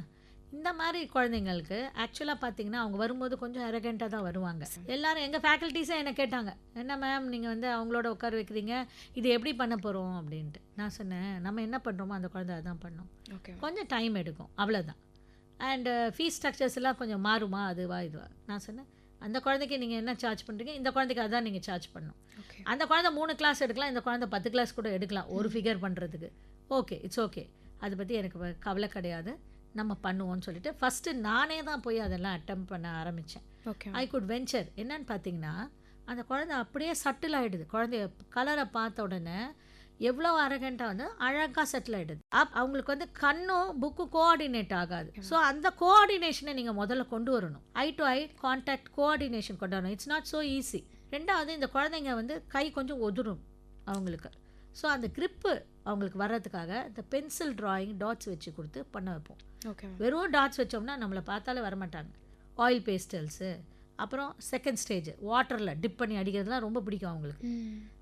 இந்த மாதிரி குழந்தைங்களுக்கு ஆக்சுவலாக பார்த்தீங்கன்னா அவங்க வரும்போது கொஞ்சம் அரகண்ட்டாக தான் வருவாங்க. எல்லாரும் எங்கள் ஃபேக்கல்ட்டிஸே என்ன கேட்டாங்க, என்ன மேம் நீங்கள் வந்து அவங்களோட உட்கார வைக்கிறீங்க, இது எப்படி பண்ண போகிறோம் அப்படின்ட்டு. நான் சொன்னேன், நம்ம என்ன பண்ணுறோமோ அந்த குழந்தை அதான் பண்ணோம். ஓகே. கொஞ்சம் டைம் எடுக்கும், அவ்வளோதான். அண்டு ஃபீஸ் ஸ்ட்ரக்சர்ஸ் எல்லாம் கொஞ்சம் மாறுமா, அதுவா இதுவா. நான் சொன்னேன், அந்த குழந்தைக்கு நீங்கள் என்ன சார்ஜ் பண்ணுறீங்க, இந்த குழந்தைக்கு அதான் நீங்கள் சார்ஜ் பண்ணணும். அந்த குழந்தை 3 கிளாஸ் எடுக்கலாம், இந்த குழந்தை 10 கிளாஸ் கூட எடுக்கலாம் ஒரு ஃபிகர் பண்ணுறதுக்கு. ஓகே, இட்ஸ் ஓகே, அதை பற்றி எனக்கு கவலை கிடையாது, நம்ம பண்ணுவோம்னு சொல்லிட்டு ஃபஸ்ட்டு நானே தான் போய் அதெல்லாம் அட்டெம்ப்ட் பண்ண ஆரம்பித்தேன். ஓகே. I could venture. என்னன்னு பார்த்தீங்கன்னா அந்த குழந்தை அப்படியே சட்டில் ஆகிடுது. குழந்தைய கலரை பார்த்த உடனே எவ்வளோ அரகண்ட்டாக வந்து அழகாக செட்டில் ஆகிடுது. அவங்களுக்கு வந்து கண்ணும் புக்கும் கோஆர்டினேட் ஆகாது. ஸோ அந்த கோஆர்டினேஷனை நீங்கள் முதல்ல கொண்டு வரணும். ஐ டு ஐ கான்டாக்ட் கோஆர்டினேஷன் கொண்டு வரணும். It's not so easy. ரெண்டாவது, இந்த குழந்தைங்க வந்து கை கொஞ்சம் ஒதுரும் அவங்களுக்கு. ஸோ அந்த கிரிப்பு அவங்களுக்கு வர்றதுக்காக இந்த பென்சில் ட்ராயிங் டாட்ஸ் வச்சு கொடுத்து பண்ண வைப்போம். ஓகே. வெறும் டாட்ஸ் வச்சோம்னா நம்மளை பார்த்தாலே வரமாட்டாங்க. ஆயில் பேஸ்டல்ஸு, அப்புறம் செகண்ட் ஸ்டேஜ் வாட்டரில் டிப் பண்ணி அடிக்கிறதுலாம் ரொம்ப பிடிக்கும் அவங்களுக்கு.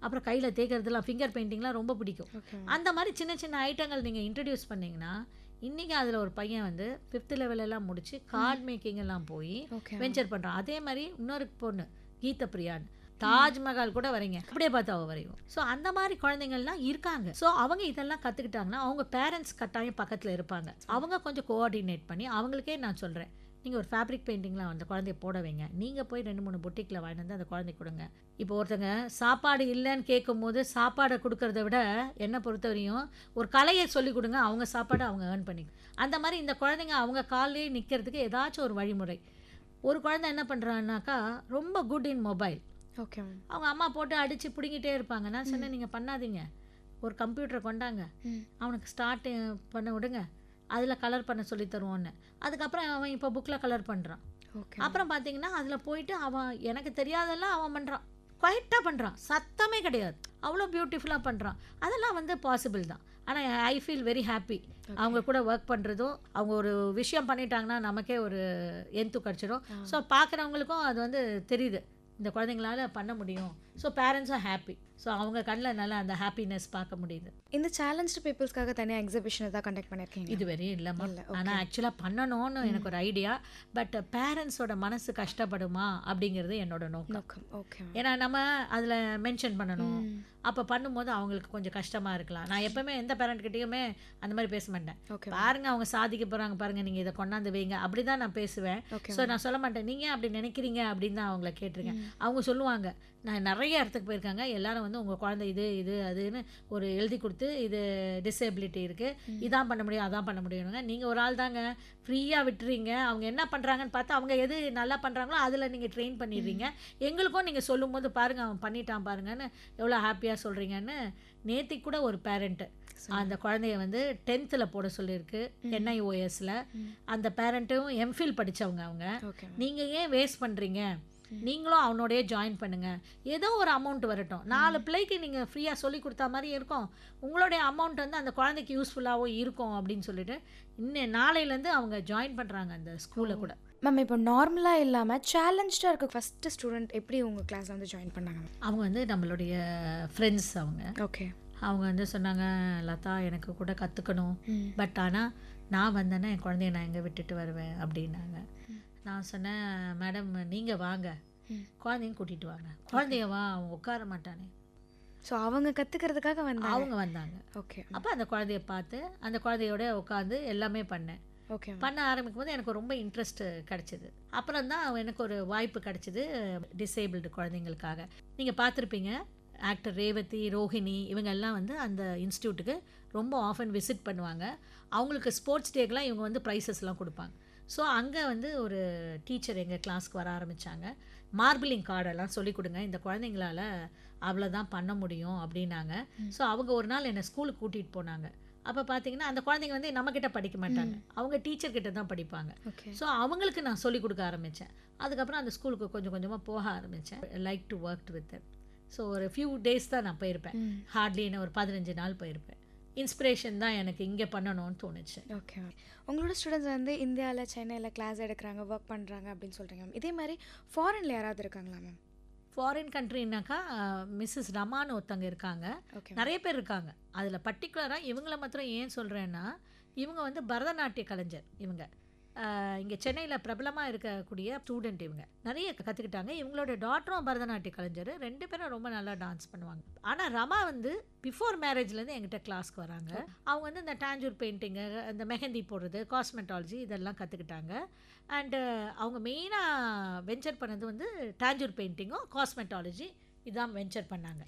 அப்புறம் கையில் தேய்க்கிறதுலாம், ஃபிங்கர் பெயிண்டிங்லாம் ரொம்ப பிடிக்கும். அந்த மாதிரி சின்ன சின்ன ஐட்டங்கள் நீங்கள் இன்ட்ரடியூஸ் பண்ணிங்கன்னா, இன்றைக்கி அதில் ஒரு பையன் வந்து 5th லெவலெல்லாம் முடித்து கார்ட் மேக்கிங் எல்லாம் போய் வெஞ்சர் பண்ணுறான். அதே மாதிரி இன்னொரு பொண்ணு கீதா பிரியான் தாஜ்மஹால் கூட வரைங்க, அப்படியே பார்த்து அவள் வரையும். ஸோ அந்த மாதிரி குழந்தைங்கள்லாம் இருக்காங்க. ஸோ அவங்க இதெல்லாம் கற்றுக்கிட்டாங்கன்னா அவங்க பேரண்ட்ஸ் கட்டாயம் பக்கத்தில் இருப்பாங்க. அவங்க கொஞ்சம் கோஆர்டினேட் பண்ணி, அவங்களுக்கே நான் சொல்கிறேன், நீங்கள் ஒரு ஃபேப்ரிக் பெயிண்டிங்லாம் அந்த குழந்தைய போட வைங்க, நீங்கள் போய் 2-3 பொட்டிக்கில் வாங்கிட்டு வந்து அந்த குழந்தை கொடுங்க. இப்போ ஒருத்தங்க சாப்பாடு இல்லைன்னு கேட்கும்போது சாப்பாடை கொடுக்கறத விட என்னை பொறுத்தவரையும் ஒரு கலையை சொல்லிக் கொடுங்க, அவங்க சாப்பாடை அவங்க ஏர்ன் பண்ணிக்க. அந்த மாதிரி இந்த குழந்தைங்க அவங்க காலையே நிற்கிறதுக்கு ஏதாச்சும் ஒரு வழிமுறை. ஒரு குழந்தை என்ன பண்ணுறான்னாக்கா ரொம்ப குட் இன் மொபைல். ஓகே. அவங்க அம்மா போட்டு அடித்து பிடிங்கிட்டே இருப்பாங்க. நான் சொன்னேன், நீங்கள் பண்ணாதீங்க, ஒரு கம்ப்யூட்டரை கொண்டாங்க, அவனுக்கு ஸ்டார்ட் பண்ண விடுங்க, அதில் கலர் பண்ண சொல்லி தருவோன்னு. அதுக்கப்புறம் அவன் இப்போ புக்கில் கலர் பண்ணுறான். அப்புறம் பார்த்தீங்கன்னா அதில் போயிட்டு அவன் எனக்கு தெரியாதெல்லாம் அவன் பண்ணுறான், குவைட்டாக பண்ணுறான், சத்தமே கிடையாது, அவ்வளோ பியூட்டிஃபுல்லாக பண்ணுறான். அதெல்லாம் வந்து பாசிபிள் தான். ஆனால் ஐ ஃபீல் வெரி ஹாப்பி. அவங்க கூட ஒர்க் பண்ணுறதும், அவங்க ஒரு விஷயம் பண்ணிட்டாங்கன்னா நமக்கே ஒரு எந்து கிடச்சிடும். ஸோ பார்க்குறவங்களுக்கும் அது வந்து தெரியுது, இந்த குழந்தைங்களால பண்ண முடியும். ஸோ பேரண்ட்ஸும் ஹாப்பி. ஸோ அவங்க கண்ணில் நல்லா அந்த ஹாப்பினஸ் பார்க்க முடியுது. இந்த சேலஞ்சு பீப்புள்ஸ்க்காக தனியாக எக்ஸிபிஷன் தான் கண்டக்ட் பண்ணியிருக்கீங்க? இது வரையும் இல்லைம்மா. ஆனால் ஆக்சுவலாக பண்ணணும்னு எனக்கு ஒரு ஐடியா. பட் பேரண்ட்ஸோட மனசு கஷ்டப்படுமா அப்படிங்கிறது என்னோட நோக்கம். ஓகே. ஏன்னா நம்ம அதில் மென்ஷன் பண்ணணும். அப்போ பண்ணும்போது அவங்களுக்கு கொஞ்சம் கஷ்டமாக இருக்கலாம். நான் எப்பவுமே எந்த பேரண்ட்கிட்டையுமே அந்த மாதிரி பேச மாட்டேன். பாருங்க அவங்க சாதிக்க போகிறாங்க பாருங்க, நீங்கள் இதை கொண்டாந்து வைங்க, அப்படி தான் நான் பேசுவேன். ஸோ நான் சொல்ல மாட்டேன் நீங்கள் அப்படி நினைக்கிறீங்க அப்படின்னு தான் அவங்கள கேட்டிருக்கேன். அவங்க சொல்லுவாங்க, நான் நிறைய இடத்துக்கு போயிருக்காங்க, எல்லாரும் வந்து உங்கள் குழந்தை இது இது அதுன்னு ஒரு எழுதி கொடுத்து, இது டிசேபிலிட்டி இருக்குது, இதான் பண்ண முடியும் அதான் பண்ண முடியுங்க, நீங்கள் ஒரு ஆள் தாங்க ஃப்ரீயாக விட்டுறீங்க, அவங்க என்ன பண்ணுறாங்கன்னு பார்த்து அவங்க எது நல்லா பண்ணுறாங்களோ அதில் நீங்கள் ட்ரெயின் பண்ணிடுறீங்க, எங்களுக்கும் நீங்கள் சொல்லும் போது பாருங்கள் அவன் பண்ணிட்டான் பாருங்கன்னு எவ்வளோ ஹாப்பியாக சொல்கிறீங்கன்னு. நேத்திக்கு கூட ஒரு பேரண்ட்டு அந்த குழந்தைய வந்து 10th போட சொல்லியிருக்கு NIOSல. அந்த பேரண்ட்டும் எம்ஃபில் படித்தவங்க. அவங்க, நீங்கள் ஏன் வேஸ்ட் பண்ணுறீங்க, நீங்களும் அவனோடய ஜாயின் பண்ணுங்கள், ஏதோ ஒரு அமௌண்ட் வரட்டும், 4 பிள்ளைக்கு நீங்கள் ஃப்ரீயாக சொல்லி கொடுத்தா மாதிரி இருக்கும், உங்களுடைய அமௌண்ட் வந்து அந்த குழந்தைக்கு யூஸ்ஃபுல்லாகவும் இருக்கும் அப்படின்னு சொல்லிட்டு இன்னும் நாளையிலேருந்து அவங்க ஜாயின் பண்ணுறாங்க அந்த ஸ்கூலில் கூட. மேம், இப்போ நார்மலாக இல்லாமல் சேலஞ்சாக இருக்க ஃபஸ்ட்டு ஸ்டூடெண்ட் எப்படி உங்கள் கிளாஸில் வந்து ஜாயின் பண்ணாங்க? அவங்க வந்து நம்மளுடைய ஃப்ரெண்ட்ஸ். அவங்க ஓகே. அவங்க வந்து சொன்னாங்க, லதா எனக்கு கூட கற்றுக்கணும், பட் ஆனால் நான் வந்தேன்னா என் குழந்தைய நான் எங்கே விட்டுட்டு வருவேன் அப்படின்னாங்க. நான் சொன்னேன், மேடம் நீங்கள் வாங்க, குழந்தையும் கூட்டிகிட்டு வாங்க. குழந்தைய வா, அவங்க உட்கார மாட்டானே. ஸோ அவங்க கற்றுக்கிறதுக்காக அவங்க வந்தாங்க. ஓகே. அப்போ அந்த குழந்தைய பார்த்து அந்த குழந்தையோட உட்காந்து எல்லாமே பண்ணேன். ஓகே. பண்ண ஆரம்பிக்கும் போது எனக்கு ரொம்ப இன்ட்ரெஸ்ட்டு கிடச்சிது. அப்புறம் தான் எனக்கு ஒரு வாய்ப்பு கிடச்சிது டிசேபிள்டு குழந்தைங்களுக்காக. நீங்கள் பார்த்துருப்பீங்க, ஆக்டர் ரேவதி, ரோஹிணி இவங்க எல்லாம் வந்து அந்த இன்ஸ்டியூட்டுக்கு ரொம்ப ஆஃபன் விசிட் பண்ணுவாங்க. அவங்களுக்கு ஸ்போர்ட்ஸ் டேக்கெலாம் இவங்க வந்து ப்ரைஸஸ்லாம் கொடுப்பாங்க. ஸோ அங்கே வந்து ஒரு டீச்சர் எங்கள் கிளாஸ்க்கு வர ஆரம்பித்தாங்க. மார்பிளிங் கார்டெல்லாம் சொல்லிக் கொடுங்க, இந்த குழந்தைங்களால் அவ்வளோதான் பண்ண முடியும் அப்படின்னாங்க. ஸோ அவங்க ஒரு நாள் என்னை ஸ்கூலுக்கு கூட்டிகிட்டு போனாங்க. அப்போ பார்த்தீங்கன்னா அந்த குழந்தைங்க வந்து நம்மக்கிட்ட படிக்க மாட்டாங்க, அவங்க டீச்சர் கிட்ட தான் படிப்பாங்க. ஸோ அவங்களுக்கு நான் சொல்லிக் கொடுக்க ஆரம்பித்தேன். அதுக்கப்புறம் அந்த ஸ்கூலுக்கு கொஞ்சம் கொஞ்சமாக போக ஆரம்பித்தேன். Like to work with. So ஒரு ஃபியூ டேஸ் தான் நான் போயிருப்பேன், ஹார்ட்லி என்ன ஒரு 15 நாள் போயிருப்பேன். இன்ஸ்பிரேஷன் தான் எனக்கு இங்கே பண்ணணும்னு தோணுச்சு. ஓகே, உங்களோட ஸ்டூடெண்ட்ஸ் வந்து இந்தியாவில் சென்னையில் கிளாஸ் எடுக்கிறாங்க, ஒர்க் பண்ணுறாங்க அப்படின்னு சொல்கிறீங்க மேம். இதே மாதிரி ஃபாரினில் யாராவது இருக்காங்களா மேம்? ஃபாரின் கண்ட்ரினாக்கா மிஸ்ஸஸ் ரமான்னு ஒருத்தங்க இருக்காங்க, நிறைய பேர் இருக்காங்க. அதில் பர்டிகுலராக இவங்கள மாத்திரம் ஏன் சொல்கிறேன்னா, இவங்க வந்து பரதநாட்டிய கலைஞர். இவங்க இங்கே சென்னையில் பிரபலமாக இருக்கக்கூடிய ஸ்டூடெண்ட். இவங்க நிறைய கற்றுக்கிட்டாங்க. இவங்களோட டாட்டரும் பரதநாட்டிய கலைஞர், 2 பேரும் ரொம்ப நல்லா டான்ஸ் பண்ணுவாங்க. ஆனால் ரமா வந்து பிஃபோர் மேரேஜ்லேருந்து எங்கிட்ட கிளாஸ்க்கு வராங்க. அவங்க வந்து இந்த டாஞ்சூர் பெயிண்டிங்கு, இந்த மெஹந்தி போடுறது, காஸ்மெட்டாலஜி இதெல்லாம் கற்றுக்கிட்டாங்க. அண்டு அவங்க மெயினாக வெஞ்சர் பண்ணது வந்து டாஞ்சூர் பெயிண்டிங்கும் காஸ்மெட்டாலஜி இதான் வெஞ்சர் பண்ணாங்க.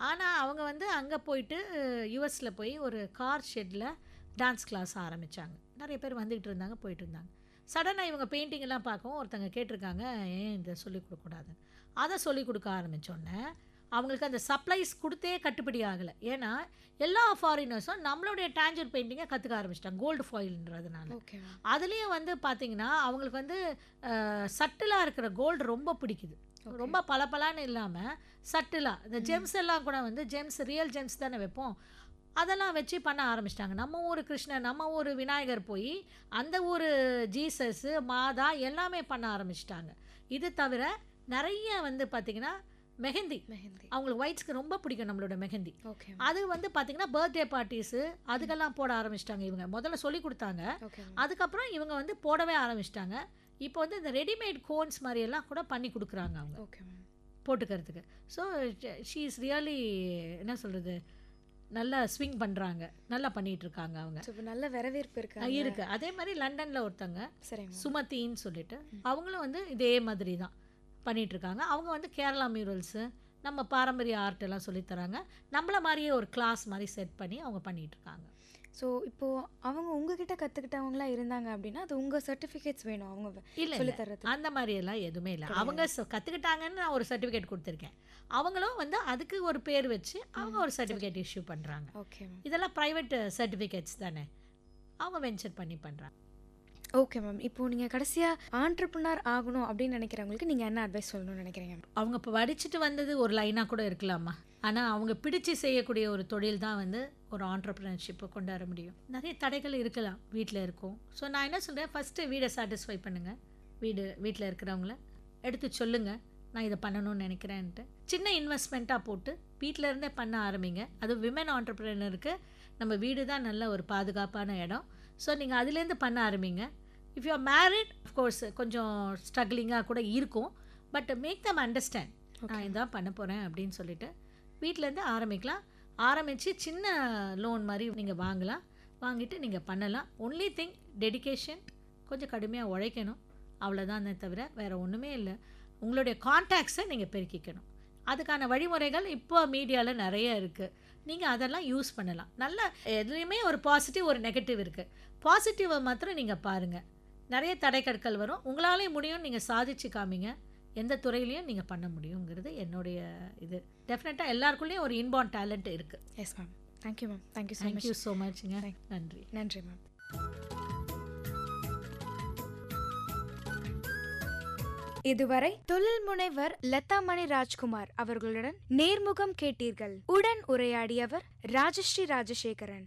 ஆனால் அவங்க வந்து அங்கே போயிட்டு யூஎஸில் போய் ஒரு கார் ஷெட்டில் டான்ஸ் கிளாஸ் ஆரம்பித்தாங்க. நிறைய பேர் வந்துக்கிட்டு இருந்தாங்க, போயிட்டு இருந்தாங்க. சடனாக இவங்க பெயிண்டிங்கெல்லாம் பார்க்கவும் ஒருத்தங்க கேட்டிருக்காங்க, ஏன் இதை சொல்லிக் கொடுக்கக்கூடாது. அதை சொல்லிக் கொடுக்க ஆரம்பித்தோடனே அவங்களுக்கு அந்த சப்ளைஸ் கொடுத்தே கட்டுப்படி ஆகலை. ஏன்னா எல்லா ஃபாரினர்ஸும் நம்மளுடைய டாஞ்சூர் பெயிண்டிங்கை கற்றுக்க ஆரம்பிச்சிட்டாங்க, கோல்டு ஃபாயில்ன்றதுனால. அதுலேயும் வந்து பார்த்திங்கன்னா அவங்களுக்கு வந்து சட்டிலாக இருக்கிற கோல்டு ரொம்ப பிடிக்குது. ரொம்ப பளபளன்னு இல்லாமல் சட்டிலாக இந்த ஜெம்ஸ் எல்லாம் கூட வந்து ஜெம்ஸ், ரியல் ஜெம்ஸ் தானே வைப்போம், அதெல்லாம் வச்சு பண்ண ஆரம்பிச்சிட்டாங்க. நம்ம ஊர் கிருஷ்ணர், நம்ம ஊர் விநாயகர் போய் அந்த ஊர் ஜீசஸ், மாதா எல்லாமே பண்ண ஆரம்பிச்சிட்டாங்க. இது தவிர நிறைய வந்து பார்த்திங்கன்னா மெஹந்தி, அவங்களுக்கு ஒயிட்ஸ்க்கு ரொம்ப பிடிக்கும் நம்மளோட மெஹந்தி. அது வந்து பார்த்திங்கன்னா பர்த்டே பார்ட்டிஸு அதுக்கெல்லாம் போட ஆரம்பிச்சிட்டாங்க. இவங்க முதல்ல சொல்லி கொடுத்தாங்க, அதுக்கப்புறம் இவங்க வந்து போடவே ஆரம்பிச்சிட்டாங்க. இப்போ வந்து இந்த ரெடிமேட் கோன்ஸ் மாதிரியெல்லாம் கூட பண்ணி கொடுக்குறாங்க அவங்க போட்டுக்கிறதுக்கு. ஸோ ஷீ இஸ் ரியலி என்ன சொல்கிறது, நல்லா ஸ்விங் பண்ணுறாங்க, நல்லா பண்ணிகிட்ருக்காங்க. அவங்க நல்ல வரவேற்பு இருக்கு. அதே மாதிரி லண்டனில் ஒருத்தங்க சுமதின்னு சொல்லிட்டு அவங்களும் வந்து இதே மாதிரி தான் பண்ணிகிட்ருக்காங்க. அவங்க வந்து கேரளா மியூரல்ஸு, நம்ம பாரம்பரிய ஆர்ட் எல்லாம் சொல்லித்தராங்க. நம்மள மாதிரியே ஒரு கிளாஸ் மாதிரி செட் பண்ணி அவங்க பண்ணிகிட்ருக்காங்க. ஸோ இப்போது அவங்க உங்ககிட்ட கற்றுக்கிட்டவங்களாம் இருந்தாங்க அப்படின்னா அது உங்கள் சர்டிஃபிகேட்ஸ் வேணும் அவங்க இல்லை சொல்லித்தரது? அந்த மாதிரியெல்லாம் எதுவுமே இல்லை. அவங்க கற்றுக்கிட்டாங்கன்னு நான் ஒரு சர்டிஃபிகேட் கொடுத்துருக்கேன். அவங்களும் வந்து அதுக்கு ஒரு பேர் வச்சு அவங்க ஒரு சர்டிஃபிகேட் இஷ்யூ பண்ணுறாங்க. இதெல்லாம் ப்ரைவேட் சர்டிஃபிகேட்ஸ் தானே, அவங்க வென்ச்சர் பண்ணி பண்ணுறாங்க. ஓகே மேம், இப்போது நீங்கள் கடைசியாக ஆண்டர்ப்ரனர் ஆகணும் அப்படின்னு நினைக்கிறவங்களுக்கு நீங்கள் என்ன அட்வைஸ் சொல்லணும்னு நினைக்கிறீங்க? அவங்க இப்போ படிச்சுட்டு வந்தது ஒரு லைனாக கூட இருக்கலாமா, ஆனால் அவங்க பிடிச்சி செய்யக்கூடிய ஒரு தொழில் தான் வந்து ஒரு ஆண்டர்ப்ரனர்ஷிப்பை கொண்டு வர முடியும். நிறைய தடைகள் இருக்கலாம், வீட்டில் இருக்கும். ஸோ நான் என்ன சொல்கிறேன், ஃபஸ்ட்டு வீடை சாட்டிஸ்ஃபை பண்ணுங்கள். வீட்டில் இருக்கிறவங்கள எடுத்து சொல்லுங்கள், நான் இதை பண்ணணும்னு நினைக்கிறேன்ட்டு. சின்ன இன்வெஸ்ட்மெண்ட்டாக போட்டு வீட்டில் இருந்தே பண்ண ஆரம்பிங்க. அது விமன் ஆண்டர்ப்ரனருக்கு நம்ம வீடு தான் நல்ல ஒரு பாதுகாப்பான இடம். ஸோ நீங்கள் அதுலேருந்து பண்ண ஆரம்பிங்க. If you are married of course கொஞ்சம் ஸ்ட்ரகிளிங்காக கூட இருக்கும், பட் மேக் தம் அண்டர்ஸ்டாண்ட் நான் இதான் பண்ண போகிறேன் அப்படின்னு சொல்லிட்டு வீட்டிலேருந்து ஆரம்பிக்கலாம். ஆரம்பித்து சின்ன லோன் மாதிரி நீங்கள் வாங்கலாம், வாங்கிட்டு நீங்கள் பண்ணலாம். ஒன்லி திங் டெடிகேஷன், கொஞ்சம் கடுமையாக உழைக்கணும், அவ்வளோதானே தவிர வேறு ஒன்றுமே இல்லை. உங்களுடைய கான்டாக்ட்ஸை நீங்கள் பெருக்கிக்கணும். அதுக்கான வழிமுறைகள் இப்போ மீடியாவில் நிறைய இருக்குது, நீங்கள் அதெல்லாம் யூஸ் பண்ணலாம். நல்ல எதுலேயுமே ஒரு பாசிட்டிவ் ஒரு நெகட்டிவ் இருக்குது. பாசிட்டிவை மாத்திரம் நீங்கள் பாருங்கள். நிறைய தடைக்கற்கள் வரும், உங்களாலே முடியும், நீங்கள் சாதிச்சு காமிங்க. எந்த துறையிலையும் நீங்கள் பண்ண முடியுங்கிறது என்னுடைய இது. டெஃபினட்டாக எல்லாருக்குள்ளேயும் ஒரு இன்பார்ன் டேலண்ட் இருக்குது. Yes ma'am, thank you ma'am. Thank you so மச்ங்க. நன்றி. நன்றி மேம். இதுவரை தொழில் முனைவர் லதாமணி ராஜ்குமார் அவர்களுடன் நேர்முகம் கேட்டீர்கள். உடன் உரையாடியவர் ராஜஸ்ரீ ராஜசேகரன்.